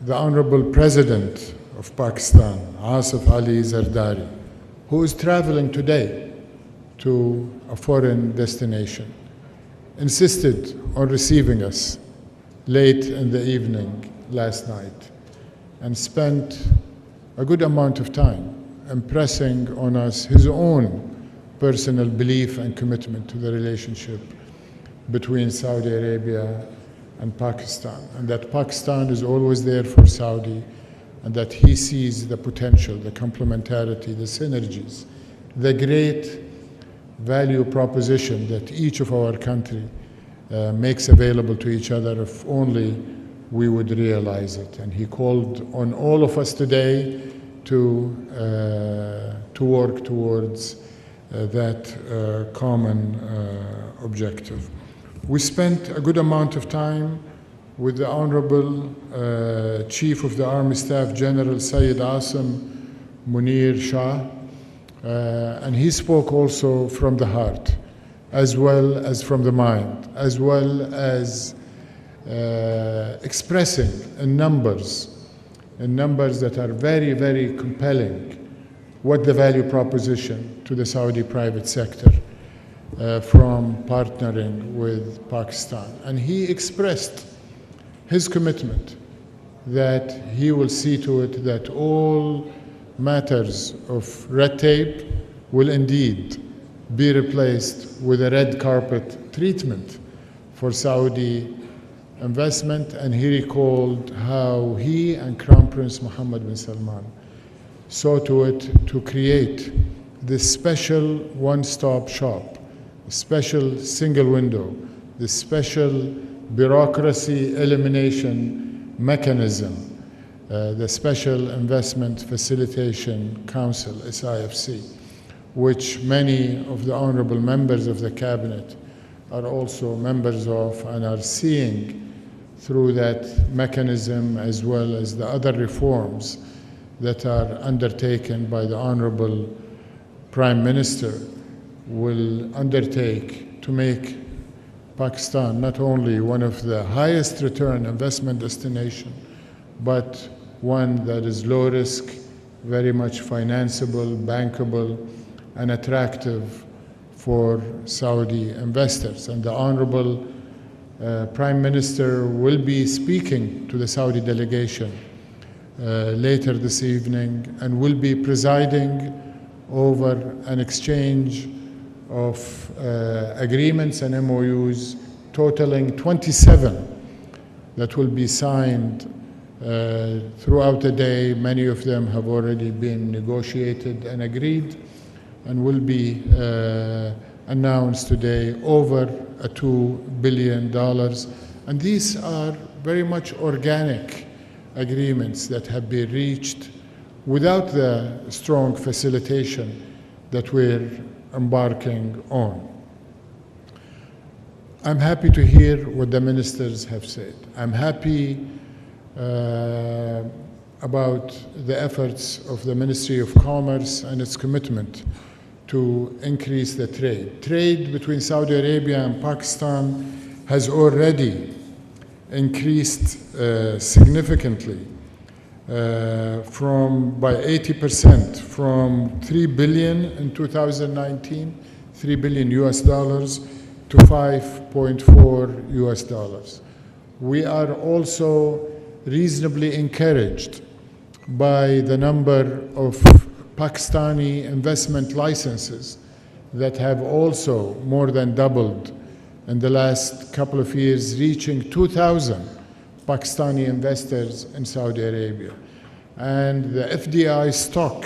The Honorable President of Pakistan, Asif Ali Zardari, who is traveling today to a foreign destination, insisted on receiving us late in the evening last night and spent a good amount of time impressing on us his own personal belief and commitment to the relationship between Saudi Arabia and Pakistan, and that Pakistan is always there for Saudi, and that he sees the potential, the complementarity, the synergies, the great value proposition that each of our country makes available to each other if only we would realize it. And he called on all of us today to work towards that common objective. We spent a good amount of time with the Honorable Chief of the Army Staff General Sayyid Asim Munir Shah, and he spoke also from the heart, as well as from the mind, as well as expressing in numbers that are very, very compelling what the value proposition to the Saudi private sector from partnering with Pakistan. And he expressed his commitment that he will see to it that all matters of red tape will indeed be replaced with a red carpet treatment for Saudi investment. And he recalled how he and Crown Prince Mohammed bin Salman saw to it to create this special one-stop shop, a special single window, this special bureaucracy elimination mechanism, the Special Investment Facilitation Council, SIFC, which many of the honorable members of the cabinet are also members of and are seeing through that mechanism, as well as the other reforms that are undertaken by the Honorable Prime Minister, will undertake to make Pakistan not only one of the highest return investment destination, but one that is low risk, very much financeable, bankable, and attractive for Saudi investors. And the Honorable Prime Minister will be speaking to the Saudi delegation later this evening, and will be presiding over an exchange of agreements and MOUs totaling 27 that will be signed throughout the day. Many of them have already been negotiated and agreed, and will be announced today, over $2 billion. And these are very much organic agreements that have been reached without the strong facilitation that we're embarking on. I'm happy to hear what the ministers have said. I'm happy about the efforts of the Ministry of Commerce and its commitment to increase the trade. Trade between Saudi Arabia and Pakistan has already increased significantly by 80%, from $3 billion in 2019, $3 billion US dollars, to $5.4 US dollars. We are also reasonably encouraged by the number of Pakistani investment licenses that have also more than doubled in the last couple of years, reaching 2,000 Pakistani investors in Saudi Arabia. And the FDI stock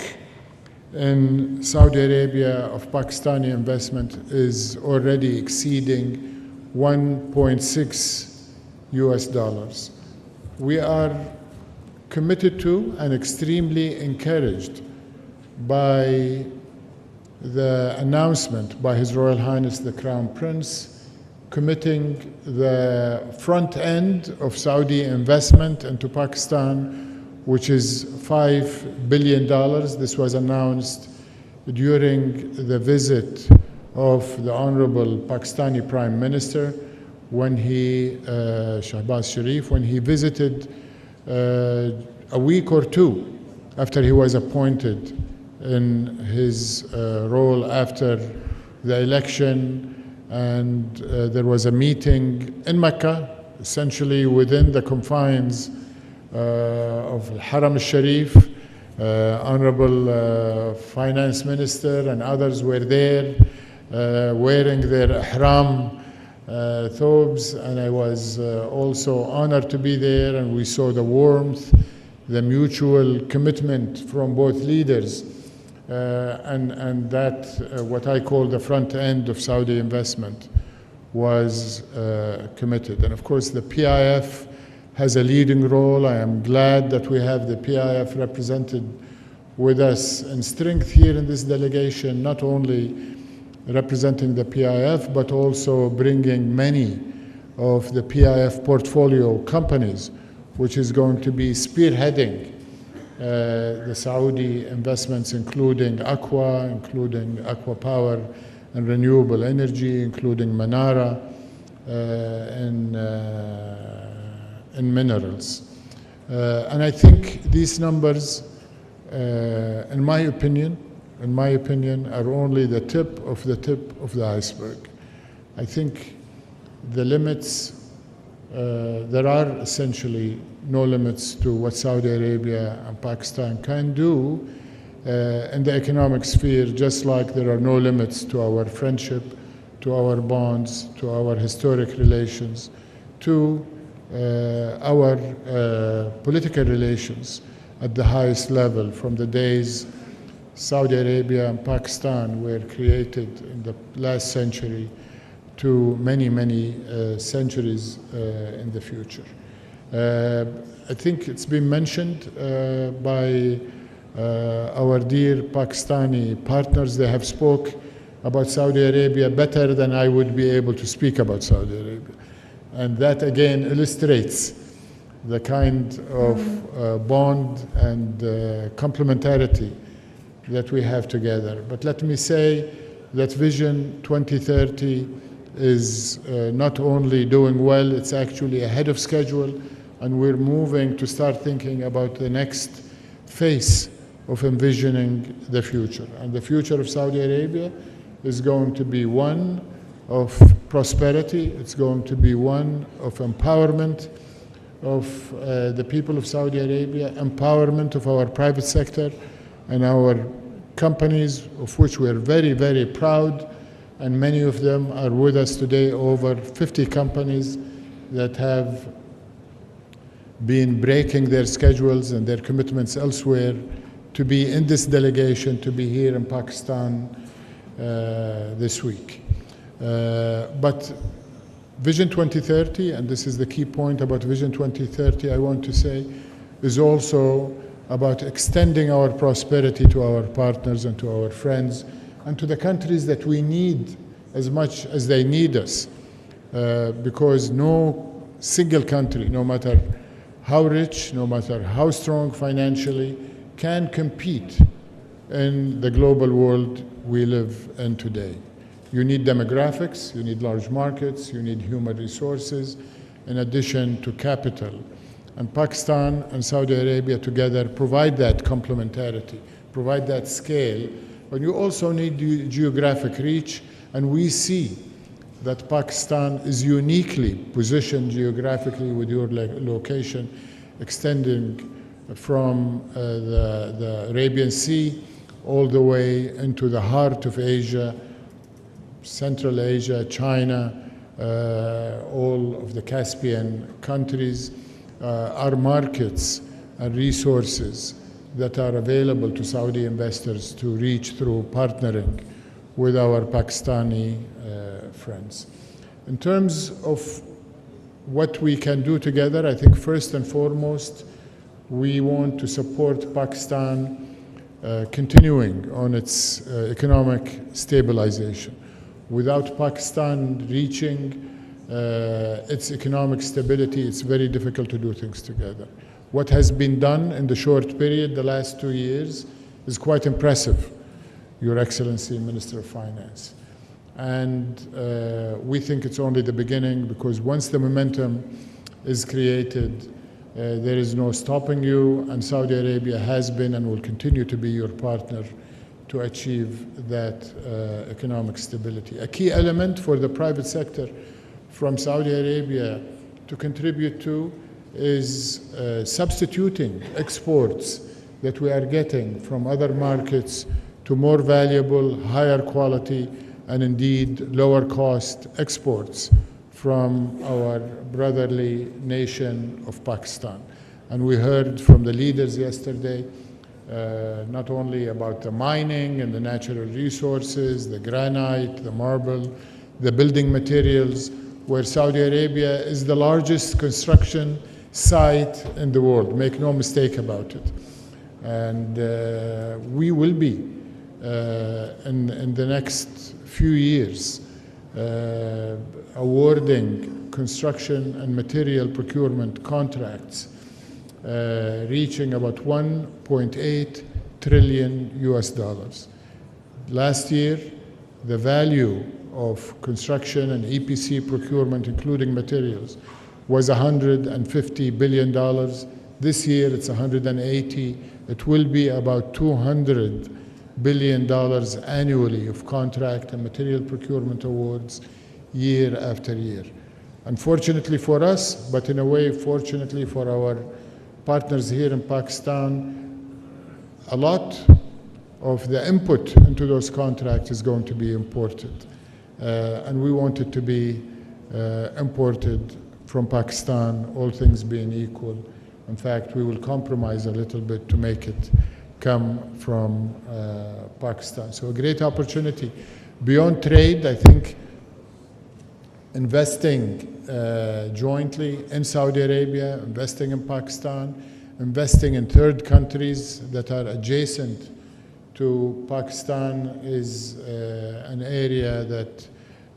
in Saudi Arabia of Pakistani investment is already exceeding $1.6 US dollars. We are committed to and extremely encouraged by the announcement by His Royal Highness the Crown Prince committing the front end of Saudi investment into Pakistan, which is $5 billion. This was announced during the visit of the Honorable Pakistani Prime Minister when he, Shahbaz Sharif, when he visited a week or two after he was appointed in his role after the election. And there was a meeting in Mecca, essentially within the confines of Haram al-Sharif. Honorable Finance Minister and others were there wearing their ihram thobes, and I was also honored to be there, and we saw the warmth, the mutual commitment from both leaders, and that what I call the front end of Saudi investment was committed. And of course the PIF has a leading role. I am glad that we have the PIF represented with us in strength here in this delegation, not only representing the PIF, but also bringing many of the PIF portfolio companies, which is going to be spearheading the Saudi investments, including Aqua Power and renewable energy, including Manara and minerals. And I think these numbers, in my opinion, are only the tip of the iceberg. I think the limits, there are essentially no limits to what Saudi Arabia and Pakistan can do in the economic sphere, just like there are no limits to our friendship, to our bonds, to our historic relations, to our political relations at the highest level, from the days Saudi Arabia and Pakistan were created in the last century to many, many centuries in the future. I think it's been mentioned by our dear Pakistani partners. They have spoke about Saudi Arabia better than I would be able to speak about Saudi Arabia. And that again illustrates the kind of bond and complementarity that we have together. But let me say that Vision 2030 is not only doing well, it's actually ahead of schedule, and we're moving to start thinking about the next phase of envisioning the future. And the future of Saudi Arabia is going to be one of prosperity, it's going to be one of empowerment of the people of Saudi Arabia, empowerment of our private sector and our companies, of which we are very, very proud, and many of them are with us today, over 50 companies that have been breaking their schedules and their commitments elsewhere to be in this delegation, to be here in Pakistan this week. But Vision 2030, and this is the key point about Vision 2030, I want to say, is also about extending our prosperity to our partners and to our friends and to the countries that we need as much as they need us. Because no single country, no matter how rich, no matter how strong financially, can compete in the global world we live in today. You need demographics, you need large markets, you need human resources, in addition to capital. And Pakistan and Saudi Arabia together provide that complementarity, provide that scale, but you also need geographic reach, and we see that Pakistan is uniquely positioned geographically with your location extending from the Arabian Sea all the way into the heart of Asia, Central Asia, China, all of the Caspian countries are markets and resources that are available to Saudi investors to reach through partnering with our Pakistani friends. In terms of what we can do together, I think first and foremost, we want to support Pakistan continuing on its economic stabilization. Without Pakistan reaching its economic stability, it's very difficult to do things together. What has been done in the short period, the last 2 years, is quite impressive, Your Excellency, Minister of Finance. And we think it's only the beginning, because once the momentum is created, there is no stopping you, and Saudi Arabia has been and will continue to be your partner to achieve that economic stability. A key element for the private sector from Saudi Arabia to contribute to is substituting exports that we are getting from other markets to more valuable, higher quality, and indeed lower cost exports from our brotherly nation of Pakistan. And we heard from the leaders yesterday not only about the mining and the natural resources, the granite, the marble, the building materials, where Saudi Arabia is the largest construction site in the world. Make no mistake about it. And we will be, in the next few years, awarding construction and material procurement contracts reaching about 1.8 trillion US dollars. Last year, the value of construction and EPC procurement, including materials, was $150 billion. This year, it's 180. It will be about $200 billion annually of contract and material procurement awards year after year. Unfortunately for us, but in a way, fortunately for our partners here in Pakistan, a lot of the input into those contracts is going to be imported. And we want it to be imported from Pakistan, all things being equal. In fact, we will compromise a little bit to make it come from Pakistan. So a great opportunity. Beyond trade, I think investing jointly in Saudi Arabia, investing in Pakistan, investing in third countries that are adjacent to Pakistan is an area that,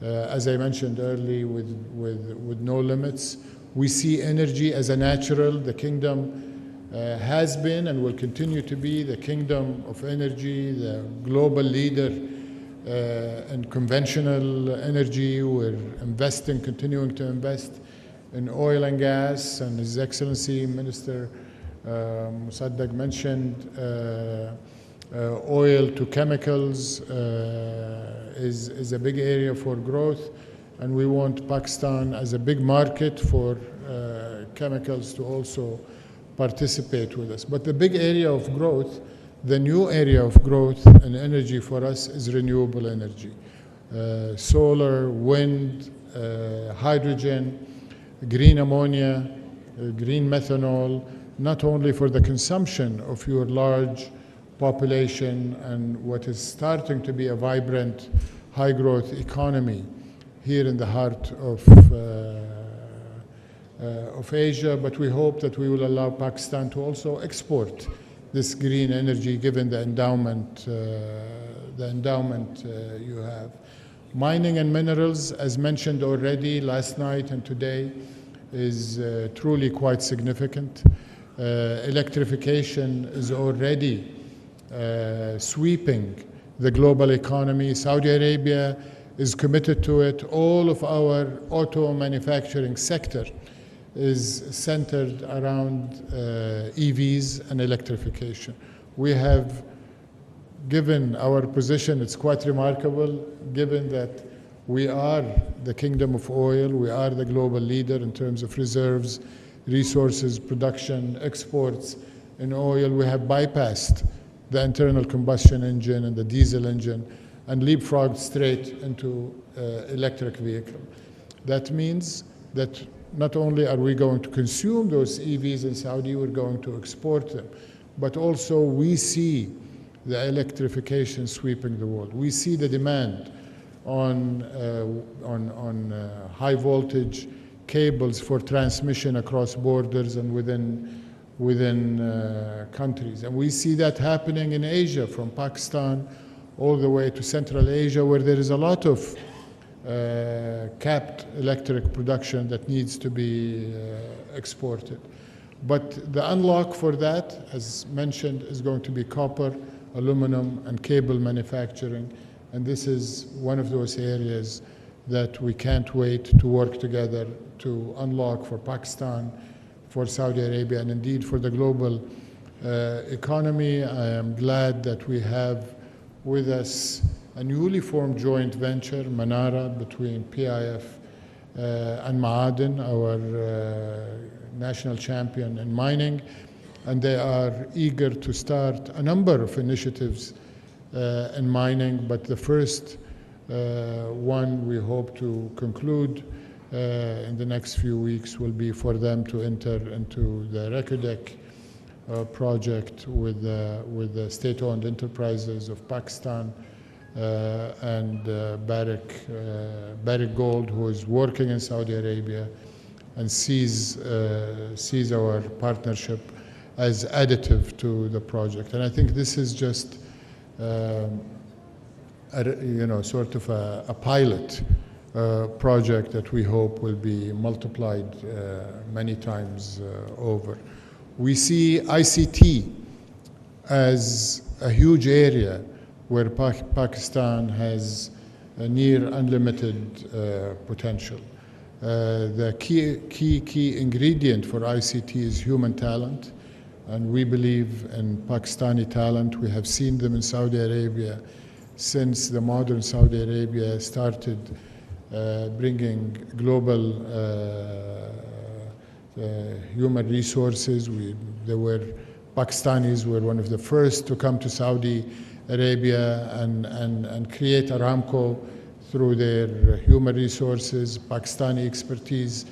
as I mentioned earlier, with no limits. We see energy as a natural. The kingdom has been and will continue to be the kingdom of energy, the global leader in conventional energy. We're investing, continuing to invest in oil and gas, and His Excellency Minister Sajjad mentioned oil to chemicals is a big area for growth, and we want Pakistan as a big market for chemicals to also participate with us. But the big area of growth, the new area of growth in energy for us is renewable energy. Solar, wind, hydrogen, green ammonia, green methanol, not only for the consumption of your large population and what is starting to be a vibrant, high-growth economy here in the heart of Asia, but we hope that we will allow Pakistan to also export this green energy given the endowment you have. Mining and minerals, as mentioned already last night and today, is truly quite significant. Electrification is already sweeping the global economy. Saudi Arabia is committed to it. All of our auto manufacturing sector is centered around EVs and electrification. We have given our position, it's quite remarkable, given that we are the kingdom of oil, we are the global leader in terms of reserves, resources, production, exports in oil. We have bypassed the internal combustion engine and the diesel engine and leapfrogged straight into electric vehicle. That means that not only are we going to consume those EVs in Saudi, we're going to export them, but also we see the electrification sweeping the world. We see the demand on high voltage cables for transmission across borders and within countries. And we see that happening in Asia, from Pakistan all the way to Central Asia, where there is a lot of capped electric production that needs to be exported. But the unlock for that, as mentioned, is going to be copper, aluminum, and cable manufacturing. And this is one of those areas that we can't wait to work together to unlock for Pakistan, for Saudi Arabia, and indeed for the global economy. I am glad that we have with us a newly formed joint venture, Manara, between PIF and Ma'aden, our national champion in mining, and they are eager to start a number of initiatives in mining, but the first one we hope to conclude in the next few weeks will be for them to enter into the Rekudek project with the state-owned enterprises of Pakistan and Barrick Gold, who is working in Saudi Arabia, and sees our partnership as additive to the project. And I think this is just sort of a pilot project that we hope will be multiplied many times over. We see ICT as a huge area where Pakistan has a near unlimited potential. The key ingredient for ICT is human talent, and we believe in Pakistani talent. We have seen them in Saudi Arabia since the modern Saudi Arabia started bringing global human resources. Pakistanis were one of the first to come to Saudi Arabia and create Aramco through their human resources. Pakistani expertise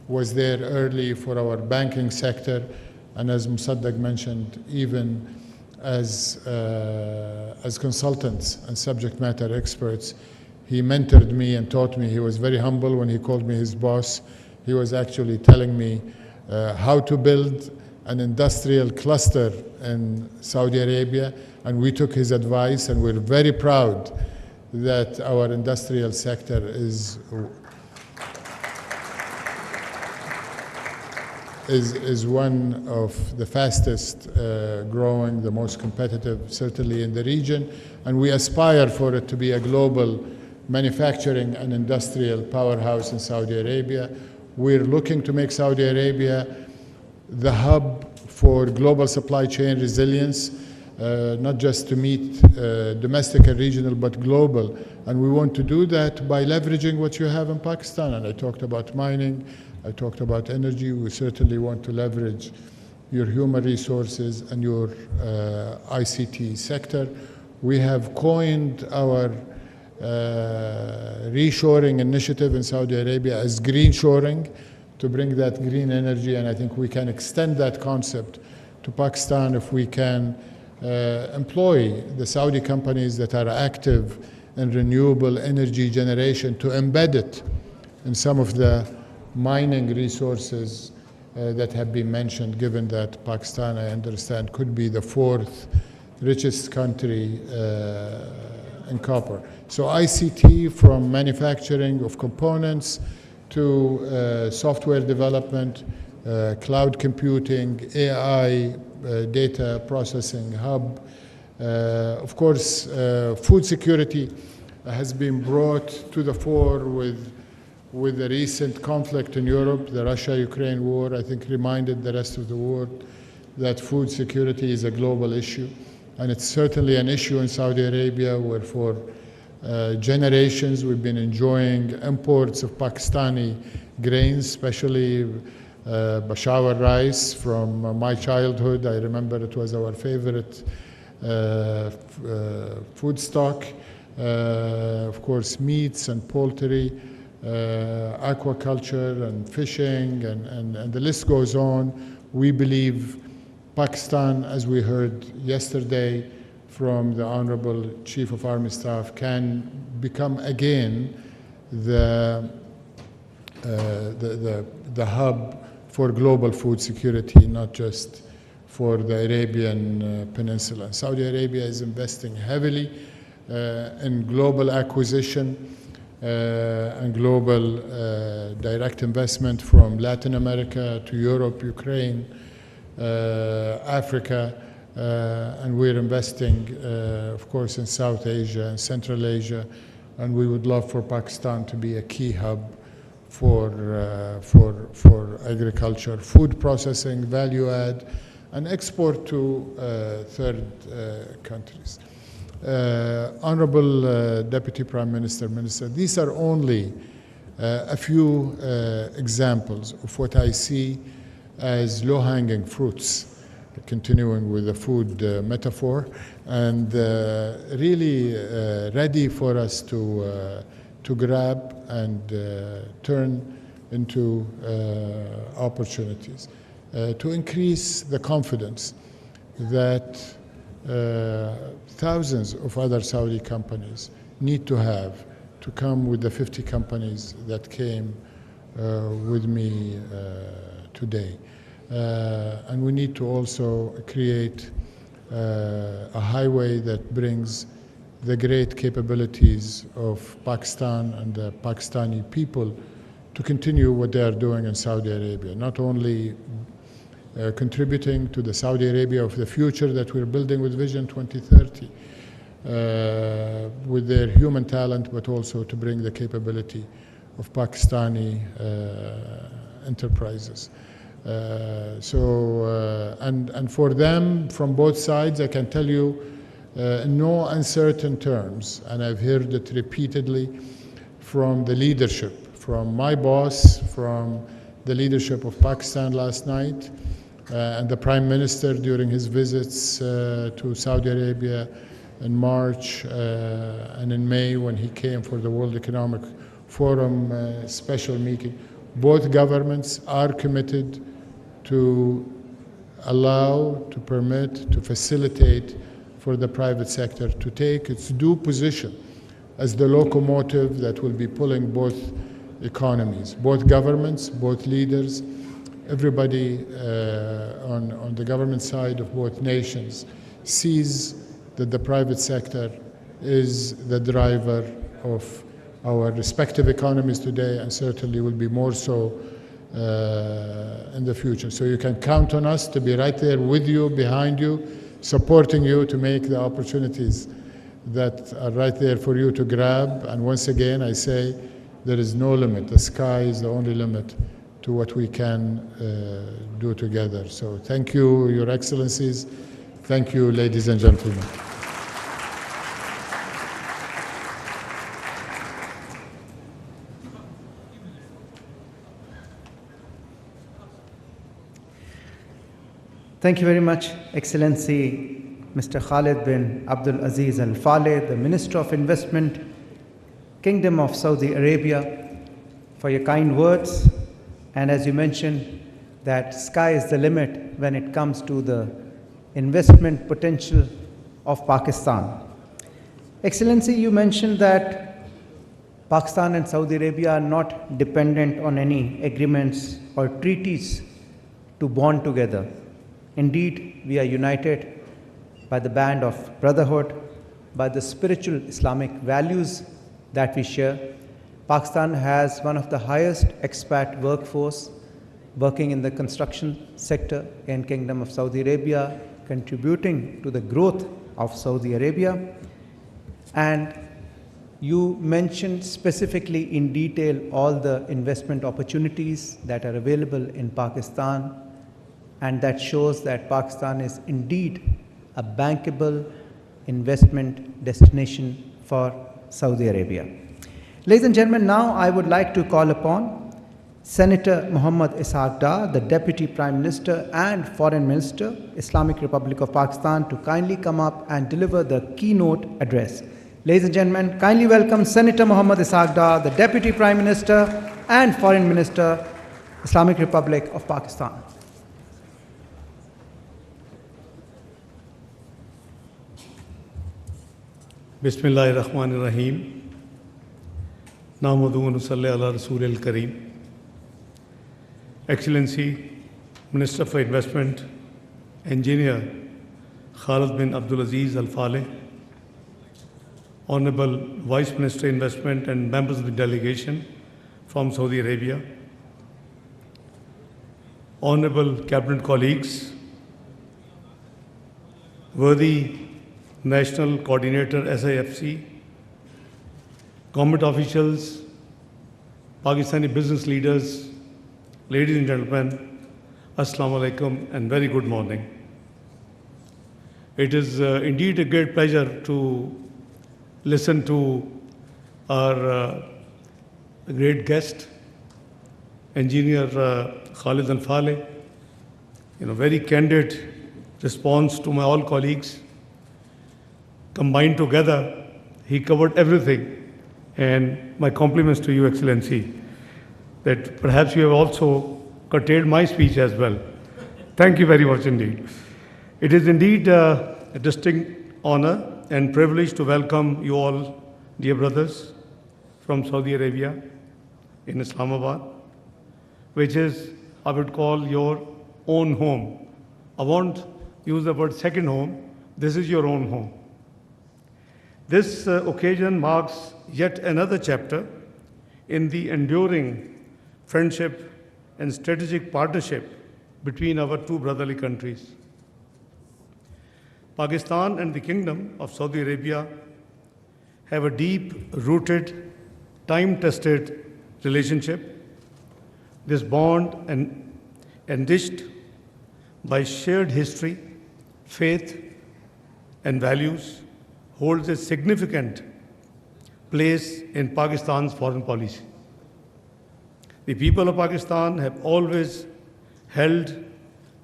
was there early for our banking sector, and as Musaddiq mentioned, even as consultants and subject matter experts. He mentored me and taught me. He was very humble when he called me his boss. He was actually telling me how to build an industrial cluster in Saudi Arabia, and we took his advice, and we're very proud that our industrial sector is one of the fastest growing, the most competitive, certainly in the region, and we aspire for it to be a global manufacturing and industrial powerhouse in Saudi Arabia. We're looking to make Saudi Arabia the hub for global supply chain resilience, not just to meet domestic and regional, but global. And we want to do that by leveraging what you have in Pakistan. And I talked about mining, I talked about energy. We certainly want to leverage your human resources and your ICT sector. We have coined our reshoring initiative in Saudi Arabia as green shoring, to bring that green energy, and I think we can extend that concept to Pakistan if we can employ the Saudi companies that are active in renewable energy generation to embed it in some of the mining resources that have been mentioned, given that Pakistan, I understand, could be the fourth richest country in copper. So ICT, from manufacturing of components to software development, cloud computing, AI, data processing hub. Of course, food security has been brought to the fore with the recent conflict in Europe. The Russia-Ukraine war, I think, reminded the rest of the world that food security is a global issue. And it's certainly an issue in Saudi Arabia, where for generations we've been enjoying imports of Pakistani grains, especially Peshawar rice from my childhood. I remember it was our favorite food stock. Of course, meats and poultry, aquaculture and fishing, and the list goes on. We believe Pakistan, as we heard yesterday from the Honorable Chief of Army Staff, can become again the hub for global food security, not just for the Arabian Peninsula. Saudi Arabia is investing heavily in global acquisition and global direct investment from Latin America to Europe, Ukraine, Africa, and we're investing, of course, in South Asia and Central Asia, and we would love for Pakistan to be a key hub for agriculture, food processing, value add, and export to third countries. Honorable Deputy Prime Minister, Minister, these are only a few examples of what I see as low-hanging fruits, continuing with the food metaphor, and really ready for us to grab and turn into opportunities, to increase the confidence that thousands of other Saudi companies need to have to come with the 50 companies that came with me today. And we need to also create a highway that brings the great capabilities of Pakistan and the Pakistani people to continue what they are doing in Saudi Arabia, not only contributing to the Saudi Arabia of the future that we're building with Vision 2030, with their human talent, but also to bring the capability of Pakistani enterprises. And for them, from both sides, I can tell you, in no uncertain terms, and I've heard it repeatedly from the leadership, from my boss, from the leadership of Pakistan last night, and the Prime Minister during his visits to Saudi Arabia in March and in May when he came for the World Economic Forum special meeting. Both governments are committed to allow, to permit, to facilitate for the private sector to take its due position as the locomotive that will be pulling both economies, both governments, both leaders, everybody on the government side of both nations sees that the private sector is the driver of our respective economies today and certainly will be more so in the future. So you can count on us to be right there with you, behind you, supporting you to make the opportunities that are right there for you to grab. And once again, I say there is no limit. The sky is the only limit to what we can do together. So thank you, Your Excellencies. Thank you, ladies and gentlemen. Thank you very much, Excellency Mr. Khalid bin Abdul Aziz Al Faleh, the Minister of Investment, Kingdom of Saudi Arabia, for your kind words. And as you mentioned, that sky is the limit when it comes to the investment potential of Pakistan. Excellency, you mentioned that Pakistan and Saudi Arabia are not dependent on any agreements or treaties to bond together. Indeed, we are united by the band of brotherhood, by the spiritual Islamic values that we share. Pakistan has one of the highest expat workforce working in the construction sector in Kingdom of Saudi Arabia, contributing to the growth of Saudi Arabia. And you mentioned specifically in detail all the investment opportunities that are available in Pakistan, and that shows that Pakistan is indeed a bankable investment destination for Saudi Arabia. Ladies and gentlemen, now I would like to call upon Senator Muhammad Ishaq Dar, the Deputy Prime Minister and Foreign Minister, Islamic Republic of Pakistan, to kindly come up and deliver the keynote address. Ladies and gentlemen, kindly welcome Senator Muhammad Ishaq Dar, the Deputy Prime Minister and Foreign Minister, Islamic Republic of Pakistan. Bismillahirrahmanirrahim. Nahmaduhu wa nusalli ala Rasoolil Kareem. Excellency, Minister for Investment, Engineer Khalid bin Abdul Aziz Al Faleh, Honorable Vice Minister Investment and members of the delegation from Saudi Arabia, Honorable Cabinet colleagues, worthy National Coordinator SIFC, government officials, Pakistani business leaders, ladies and gentlemen, Assalamu alaikum and very good morning. It is indeed a great pleasure to listen to our great guest, Engineer Khalid Al Faleh, very candid response to my all colleagues. Combined together, he covered everything. And my compliments to you, Excellency, that perhaps you have also curtailed my speech as well. Thank you very much indeed. It is indeed a distinct honor and privilege to welcome you all, dear brothers, from Saudi Arabia in Islamabad. which is, I would call, your own home. I won't use the word second home. This is your own home. This occasion marks yet another chapter in the enduring friendship and strategic partnership between our two brotherly countries. Pakistan and the Kingdom of Saudi Arabia have a deep-rooted, time-tested relationship. This bond enriched by shared history, faith, and values holds a significant place in Pakistan's foreign policy. The people of Pakistan have always held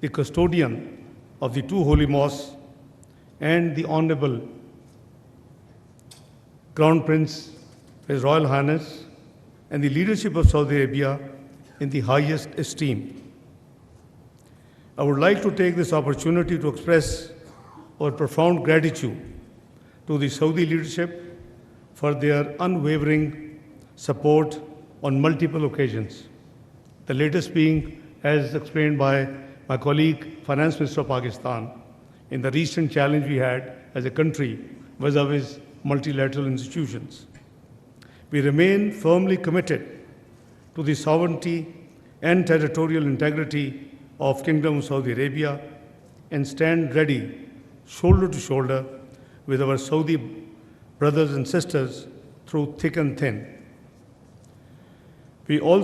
the custodian of the two holy mosques and the Honorable Crown Prince, His Royal Highness, and the leadership of Saudi Arabia in the highest esteem. I would like to take this opportunity to express our profound gratitude to the Saudi leadership for their unwavering support on multiple occasions. The latest being, as explained by my colleague, Finance Minister of Pakistan, in the recent challenge we had as a country vis-à-vis multilateral institutions. We remain firmly committed to the sovereignty and territorial integrity of Kingdom of Saudi Arabia and stand ready, shoulder to shoulder, with our Saudi brothers and sisters through thick and thin. We are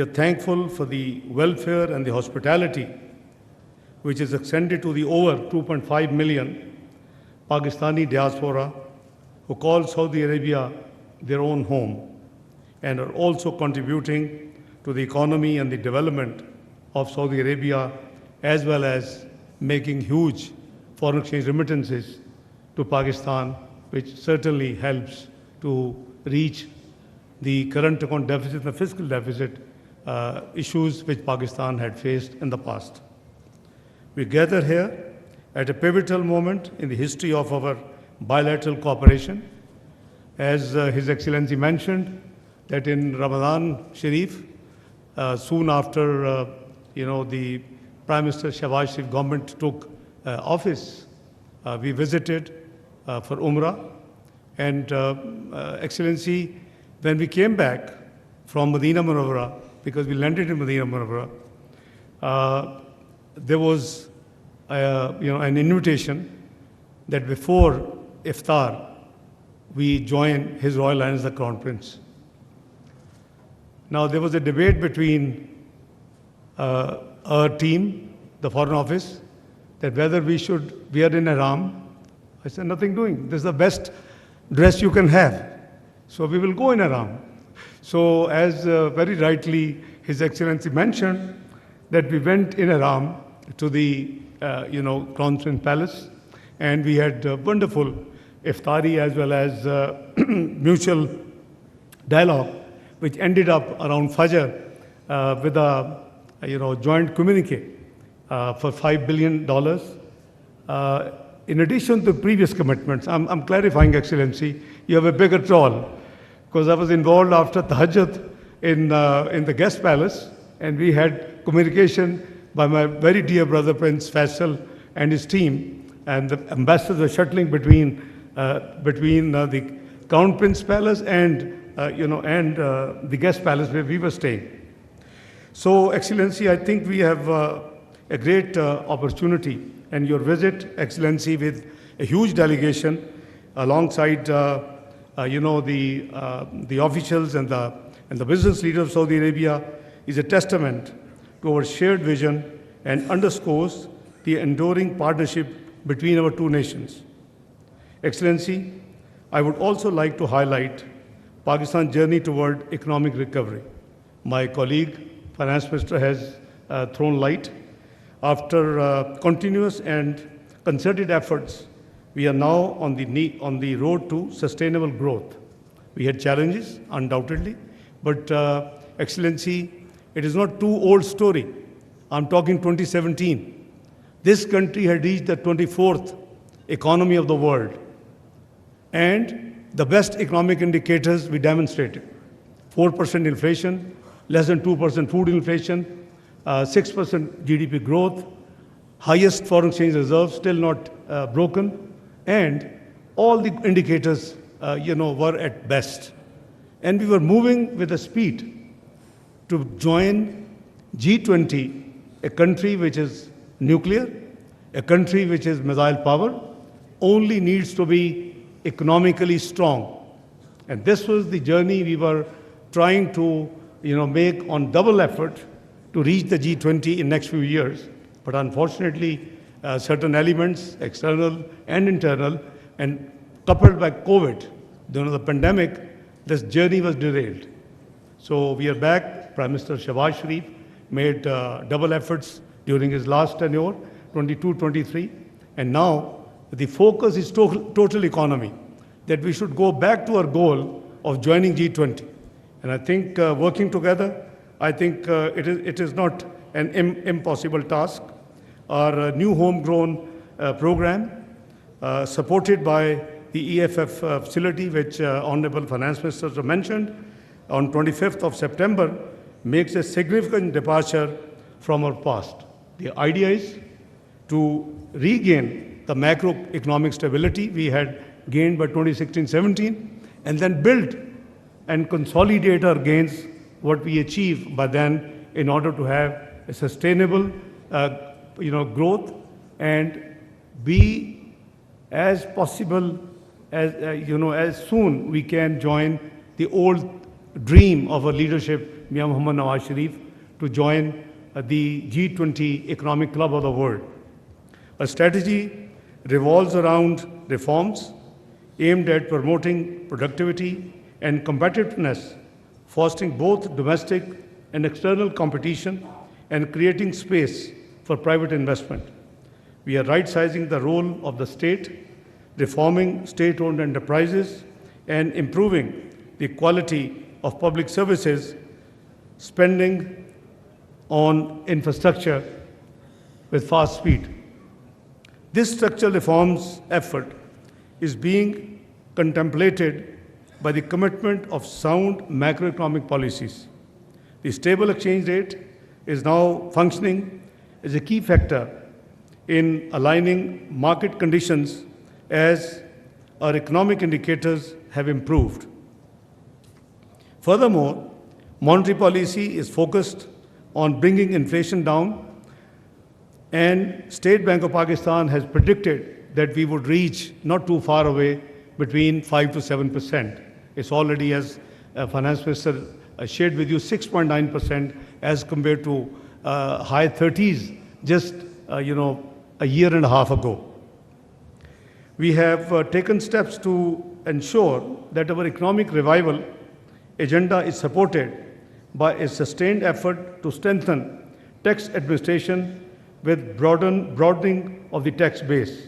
thankful for the welfare and the hospitality which is extended to the over 2.5 million Pakistani diaspora who call Saudi Arabia their own home and are also contributing to the economy and the development of Saudi Arabia, as well as making huge foreign exchange remittances to Pakistan, which certainly helps to reach the current account deficit and the fiscal deficit issues which Pakistan had faced in the past. We gather here at a pivotal moment in the history of our bilateral cooperation. As His Excellency mentioned, that in Ramadan Sharif, soon after the Prime Minister Shahbaz Sharif government took office, we visited for Umrah. And Excellency, when we came back from Medina Munawwara, because we landed in Medina Munawwara, there was an invitation that before iftar, we join His Royal Highness the Crown Prince. Now, there was a debate between our team, the Foreign Office, that whether we should wear in ihram. I said, nothing doing. This is the best dress you can have. So we will go in ihram. So as very rightly His Excellency mentioned, that we went in ihram to the Crown Prince Palace, and we had wonderful iftari as well as mutual dialogue, which ended up around Fajr with a joint communique for $5 billion. In addition to previous commitments, I'm clarifying, Excellency, you have a bigger trawl, because I was involved after Sajjad in the guest palace, and we had communication by my very dear brother Prince Faisal and his team, and the ambassadors were shuttling between the Crown Prince Palace and the guest palace where we were staying. So, Excellency, I think we have a great opportunity, and your visit, Excellency, with a huge delegation alongside the officials and the business leaders of Saudi Arabia is a testament to our shared vision and underscores the enduring partnership between our two nations. Excellency, I would also like to highlight Pakistan's journey toward economic recovery. My colleague, Finance Minister, has thrown light. After continuous and concerted efforts, we are now on the road to sustainable growth. We had challenges, undoubtedly, but Excellency, it is not too old story. I'm talking 2017. This country had reached the 24th economy of the world, and the best economic indicators we demonstrated. 4% inflation, less than 2% food inflation, 6% GDP growth, highest foreign exchange reserves still not broken, and all the indicators, were at best. And we were moving with a speed to join G20, a country which is nuclear, a country which is missile power, only needs to be economically strong. And this was the journey we were trying to make on double effort to reach the G20 in next few years. But unfortunately, certain elements, external and internal, and coupled by COVID, the pandemic, this journey was derailed. So we are back. Prime Minister Shahbaz Sharif made double efforts during his last tenure, 22-23, and now the focus is total economy, that we should go back to our goal of joining G20. And I think working together, I think it is not an impossible task. Our new homegrown program, supported by the EFF facility, which Honorable Finance Minister mentioned, on 25th of September, makes a significant departure from our past. The idea is to regain the macroeconomic stability we had gained by 2016-17, and then build and consolidate our gains, what we achieve by then, in order to have a sustainable growth and be as possible as as soon we can join the old dream of our leadership, Mia Muhammad Nawaz Sharif, to join the G20 Economic Club of the world. A strategy revolves around reforms aimed at promoting productivity and competitiveness, fostering both domestic and external competition, and creating space for private investment. We are right-sizing the role of the state, reforming state-owned enterprises, and improving the quality of public services, spending on infrastructure with fast speed. This structural reforms effort is being contemplated by the commitment of sound macroeconomic policies. The stable exchange rate is now functioning as a key factor in aligning market conditions as our economic indicators have improved. Furthermore, monetary policy is focused on bringing inflation down, and State Bank of Pakistan has predicted that we would reach, not too far away, between 5 to 7%. It's already, as Finance Minister shared with you, 6.9% as compared to high 30s just a year and a half ago. We have taken steps to ensure that our economic revival agenda is supported by a sustained effort to strengthen tax administration with broadening of the tax base.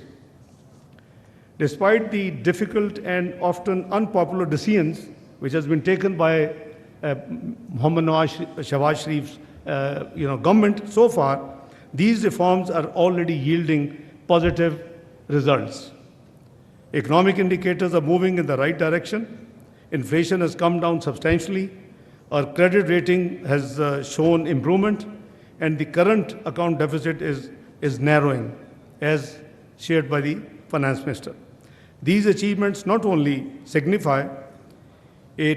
Despite the difficult and often unpopular decisions which has been taken by Muhammad Shahbaz Sharif's government so far, these reforms are already yielding positive results. Economic indicators are moving in the right direction. Inflation has come down substantially. Our credit rating has shown improvement, and the current account deficit is narrowing, as shared by the Finance Minister. These achievements not only signify a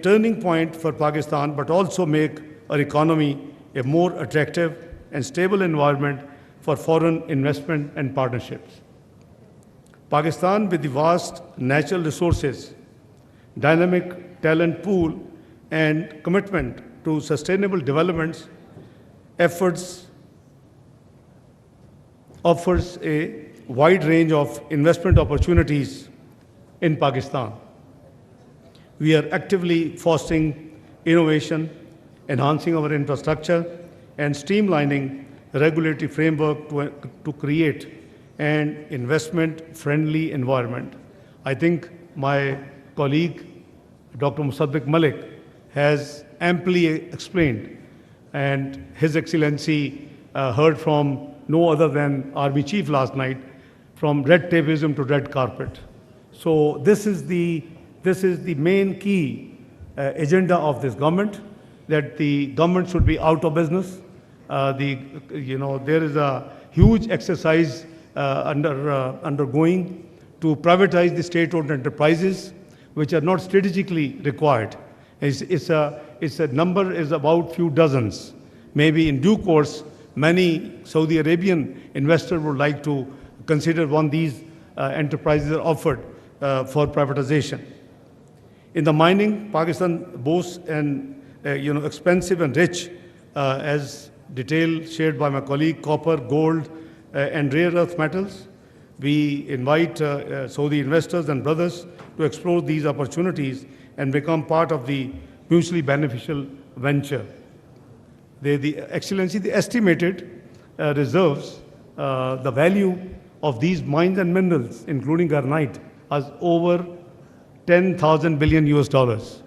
turning point for Pakistan, but also make our economy a more attractive and stable environment for foreign investment and partnerships. Pakistan, with the vast natural resources, dynamic talent pool, and commitment to sustainable development efforts, offers a wide range of investment opportunities in Pakistan. We are actively fostering innovation, enhancing our infrastructure, and streamlining the regulatory framework to create an investment-friendly environment. I think my colleague, Dr. Musaddiq Malik, has amply explained, and His Excellency heard from no other than Army Chief last night, from red tapeism to red carpet. So this is the main key agenda of this government, that the government should be out of business. There is a huge exercise undergoing to privatize the state-owned enterprises, which are not strategically required. It's a number is about few dozens. Maybe in due course, many Saudi Arabian investors would like to consider one these enterprises are offered for privatization. In the mining, Pakistan boasts an expensive and rich, as detail shared by my colleague, copper, gold, and rare earth metals. We invite Saudi investors and brothers to explore these opportunities and become part of the mutually beneficial venture. Excellency, the estimated reserves, the value of these mines and minerals, including garnite, is over 10,000 billion US dollars.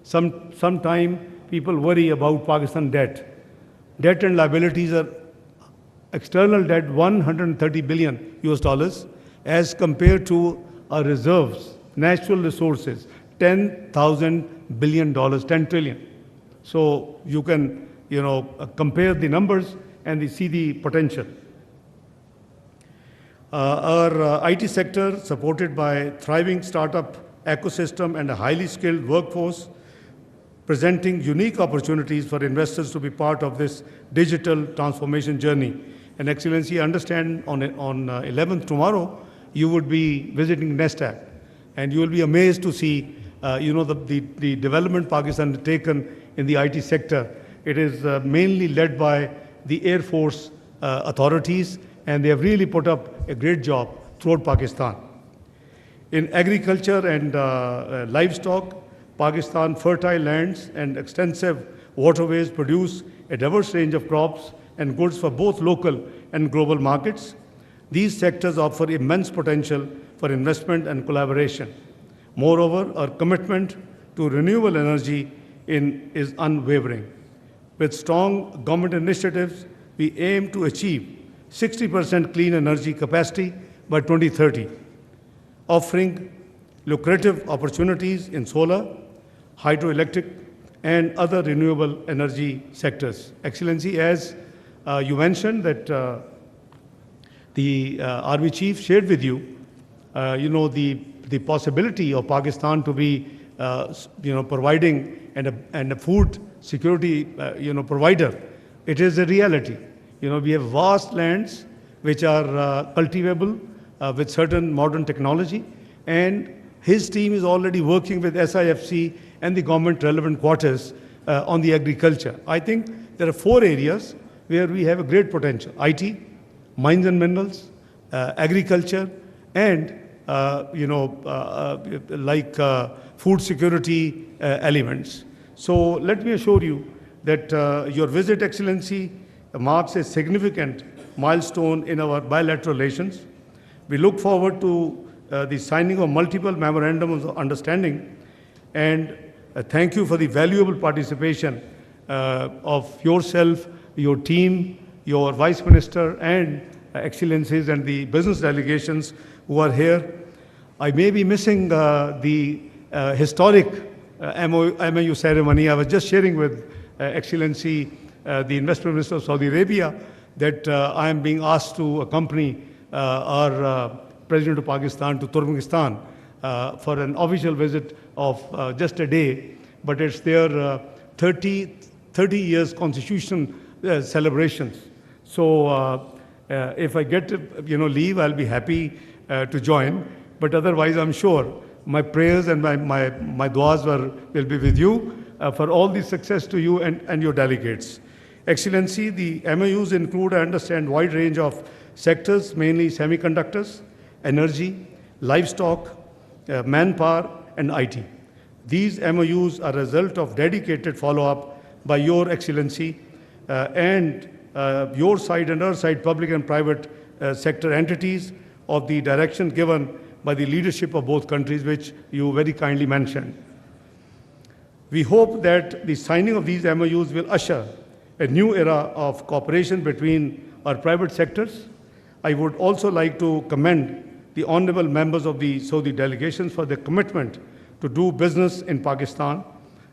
Sometime people worry about Pakistan debt. Debt and liabilities are external debt 130 billion US dollars as compared to our reserves, natural resources, 10,000 billion dollars, 10 trillion. So you can compare the numbers and see the potential. Our IT sector, supported by thriving startup ecosystem and a highly skilled workforce, presenting unique opportunities for investors to be part of this digital transformation journey. And Excellency, I understand on 11th tomorrow, you would be visiting NESTAC, and you will be amazed to see, the development Pakistan has taken in the IT sector. It is mainly led by the Air Force authorities, and they have really put up a great job throughout Pakistan. In agriculture and livestock, Pakistan fertile lands and extensive waterways produce a diverse range of crops and goods for both local and global markets. These sectors offer immense potential for investment and collaboration. Moreover, our commitment to renewable energy is unwavering. With strong government initiatives, we aim to achieve 60% clean energy capacity by 2030, offering lucrative opportunities in solar, hydroelectric, and other renewable energy sectors. Excellency, as you mentioned that the Army Chief shared with you, the possibility of Pakistan to be, providing and a food security, provider. It is a reality. We have vast lands which are cultivable with certain modern technology, and his team is already working with SIFC and the government relevant quarters on the agriculture. I think there are 4 areas where we have a great potential: IT, mines and minerals, agriculture, and food security elements. So let me assure you that your visit, Excellency, marks a significant milestone in our bilateral relations. We look forward to the signing of multiple memorandums of understanding, and thank you for the valuable participation of yourself, your team, your Vice Minister, and Excellencies and the business delegations who are here. I may be missing the historic MOU ceremony. I was just sharing with Excellency, the Investment Minister of Saudi Arabia, that I am being asked to accompany our President of Pakistan to Turkmenistan for an official visit of just a day, but it's their 30 years constitution celebrations. So if I get leave, I'll be happy to join. But otherwise, I'm sure my prayers and my duas will be with you for all the success to you and your delegates. Excellency, the MOUs include, I understand, wide range of sectors, mainly semiconductors, energy, livestock, manpower, and IT. These MOUs are a result of dedicated follow-up by your Excellency and your side and our side, public and private sector entities, of the direction given by the leadership of both countries, which you very kindly mentioned. We hope that the signing of these MOUs will usher a new era of cooperation between our private sectors. I would also like to commend the honorable members of the Saudi delegations for their commitment to do business in Pakistan.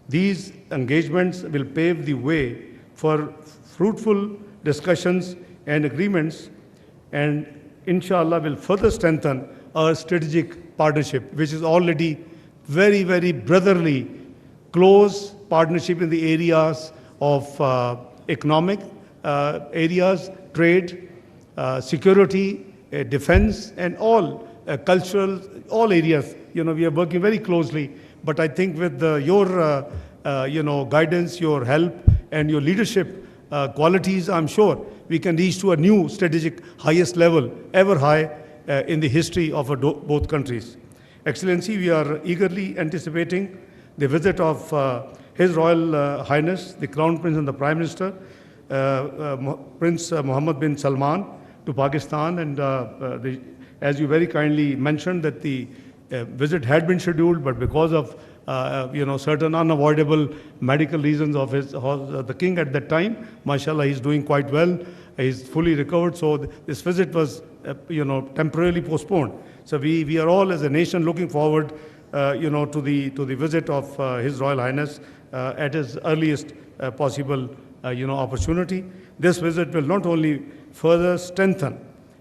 These engagements will pave the way for fruitful discussions and agreements, and inshallah will further strengthen our strategic partnership, which is already very, very brotherly, close partnership in the areas of economic areas, trade, security, defense, and all cultural, all areas. We are working very closely. But I think with your, guidance, your help, and your leadership qualities, I'm sure we can reach to a new strategic highest level, ever high in the history of both countries. Excellency, we are eagerly anticipating the visit of His Royal Highness, the Crown Prince and the Prime Minister, Prince Mohammed bin Salman, to Pakistan. And as you very kindly mentioned, that the visit had been scheduled, but because of certain unavoidable medical reasons of the king at that time, mashallah, he's doing quite well. He's fully recovered. So this visit was, temporarily postponed. So we are all as a nation looking forward, to the visit of His Royal Highness at his earliest possible, opportunity. This visit will not only further strengthen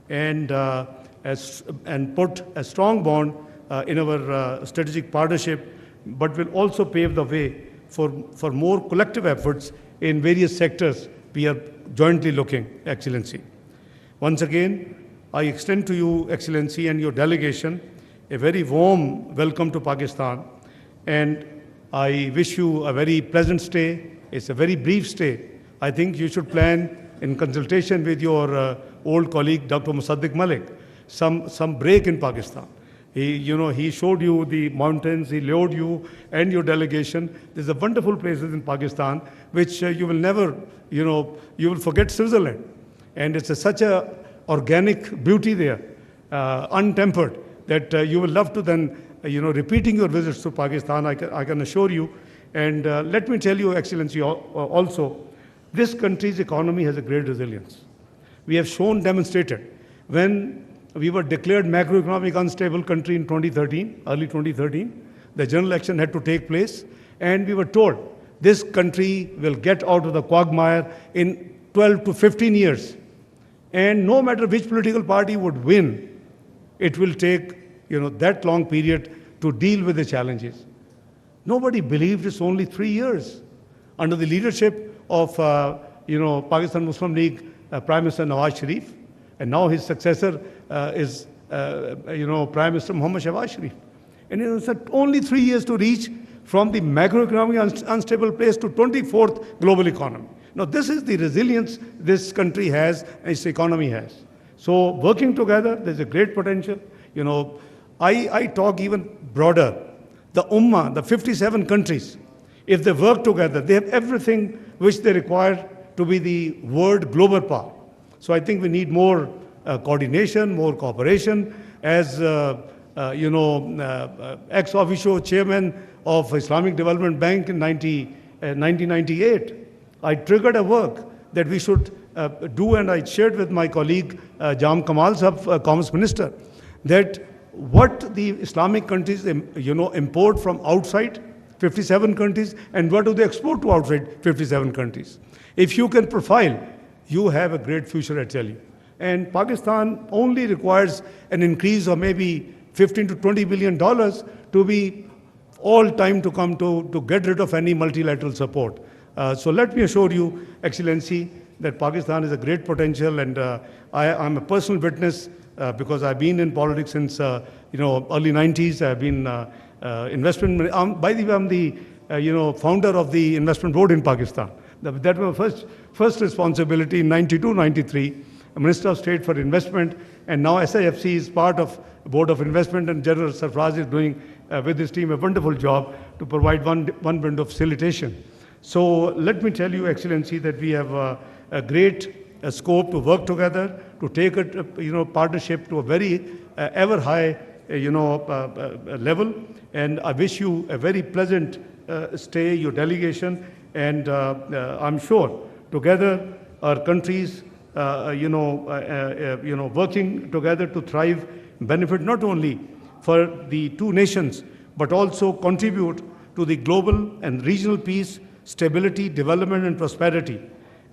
and put a strong bond in our strategic partnership, but will also pave the way for more collective efforts in various sectors we are jointly looking, Excellency. Once again, I extend to you, Excellency, and your delegation a very warm welcome to Pakistan, and I wish you a very pleasant stay. It's a very brief stay. I think you should plan, in consultation with your old colleague, Dr. Musaddiq Malik, some break in Pakistan. He showed you the mountains, he lured you and your delegation. There's a wonderful places in Pakistan, which you will never, you will forget Switzerland. And it's such a organic beauty there, untempered, that you will love to then, repeating your visits to Pakistan, I can assure you. And let me tell you, Excellency, also, this country's economy has a great resilience. We have demonstrated, when we were declared macroeconomic unstable country in 2013, early 2013, the general election had to take place, and we were told this country will get out of the quagmire in 12 to 15 years. And no matter which political party would win, it will take, that long period to deal with the challenges. Nobody believed it's only 3 years. Under the leadership of, Pakistan Muslim League Prime Minister Nawaz Sharif, and now his successor is, Prime Minister Muhammad Shahbaz Sharif. And it's only 3 years to reach from the macroeconomic unstable place to 24th global economy. Now, this is the resilience this country has and its economy has. So, working together, there's a great potential. I talk even broader. The Ummah, the 57 countries, if they work together, they have everything which they require to be the world global power. So I think we need more coordination, more cooperation. As ex officio chairman of Islamic Development Bank in 1998, I triggered a work that we should do, and I shared with my colleague Jam Kamal Sahab, Commerce Minister, that what the Islamic countries import from outside 57 countries, and what do they export to outside 57 countries. If you can profile, you have a great future, I tell you. And Pakistan only requires an increase of maybe $15 to $20 billion to be all time to come to get rid of any multilateral support. So let me assure you, Excellency, that Pakistan is a great potential, and I'm a personal witness because I've been in politics since early 90s. I've been investment. By the way, I'm the founder of the investment board in Pakistan. That was my first responsibility in 92, 93. Minister of State for Investment, and now SIFC is part of Board of Investment, and General Sarfraz is doing with his team a wonderful job to provide one bit of facilitation. So let me tell you, Excellency, that we have a great scope to work together, to take a partnership to a very ever high level. And I wish you a very pleasant stay, your delegation, and I'm sure together our countries, working together to thrive, benefit not only for the two nations, but also contribute to the global and regional peace, stability, development and prosperity.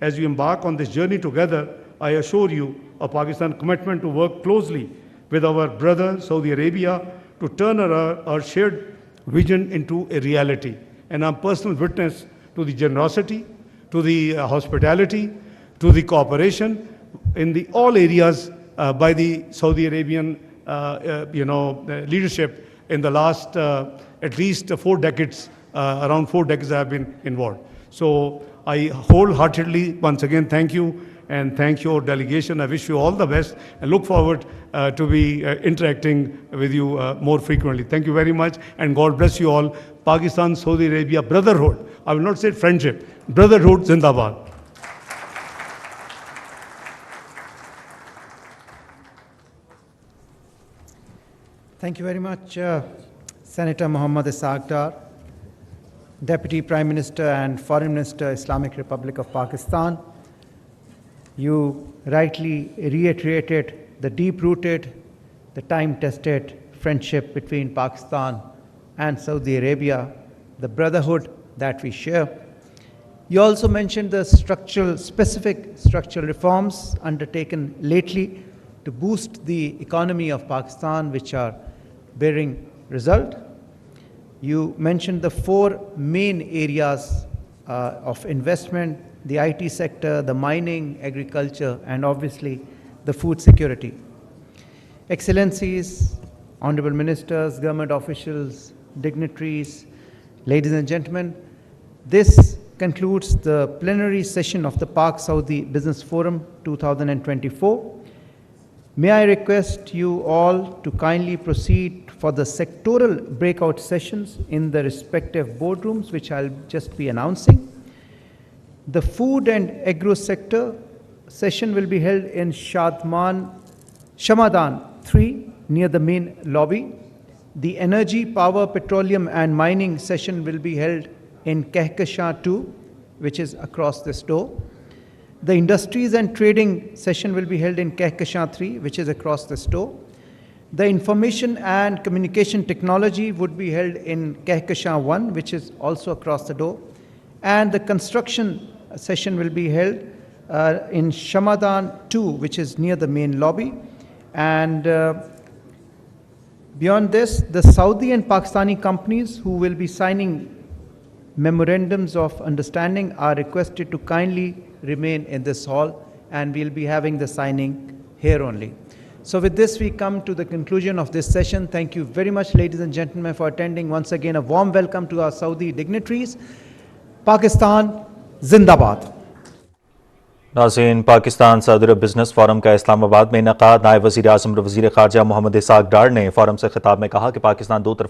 As we embark on this journey together, I assure you of Pakistan's commitment to work closely with our brother Saudi Arabia to turn our shared vision into a reality. And I'm personal witness to the generosity, to the hospitality, to the cooperation in all areas by the Saudi Arabian leadership in the last at least 4 decades, around 4 decades I have been involved. So I wholeheartedly once again thank you and thank your delegation. I wish you all the best and look forward to be interacting with you more frequently. Thank you very much and God bless you all. Pakistan, Saudi Arabia, brotherhood. I will not say friendship. Brotherhood, Zindabad. Thank you very much, Senator Muhammad Ishaq Dar, Deputy Prime Minister and Foreign Minister, Islamic Republic of Pakistan. You rightly reiterated the deep-rooted, the time-tested friendship between Pakistan and Saudi Arabia, the brotherhood that we share. You also mentioned the specific structural reforms undertaken lately to boost the economy of Pakistan, which are bearing result. You mentioned the 4 main areas of investment: the IT sector, the mining, agriculture, and obviously the food security. Excellencies, honorable ministers, government officials, dignitaries, ladies and gentlemen, this concludes the plenary session of the Pak Saudi Business Forum 2024. May I request you all to kindly proceed for the sectoral breakout sessions in the respective boardrooms, which I'll just be announcing. The food and agro sector session will be held in Shamadan 3 near the main lobby. The energy, power, petroleum and mining session will be held in Kehkashan 2, which is across this door. The industries and trading session will be held in Kehkashan 3, which is across this door. The information and communication technology would be held in Kehkashan 1, which is also across the door. And the construction session will be held in Shamadan 2, which is near the main lobby. And beyond this, the Saudi and Pakistani companies who will be signing memorandums of understanding are requested to kindly remain in this hall, and we'll be having the signing here only. So with this, we come to the conclusion of this session. Thank you very much, ladies and gentlemen, for attending. Once again, a warm welcome to our Saudi dignitaries. Pakistan Zindabad. नाज़रीन, पाकिस्तान सदर business forum का इस्लामाबाद में इनेकाद। नायब वज़ीर आज़म वज़ीर ख़ारजा Mohammad Isaac डार ने forum से खिताब में कहा कि पाकिस्तान दो तरफ़ा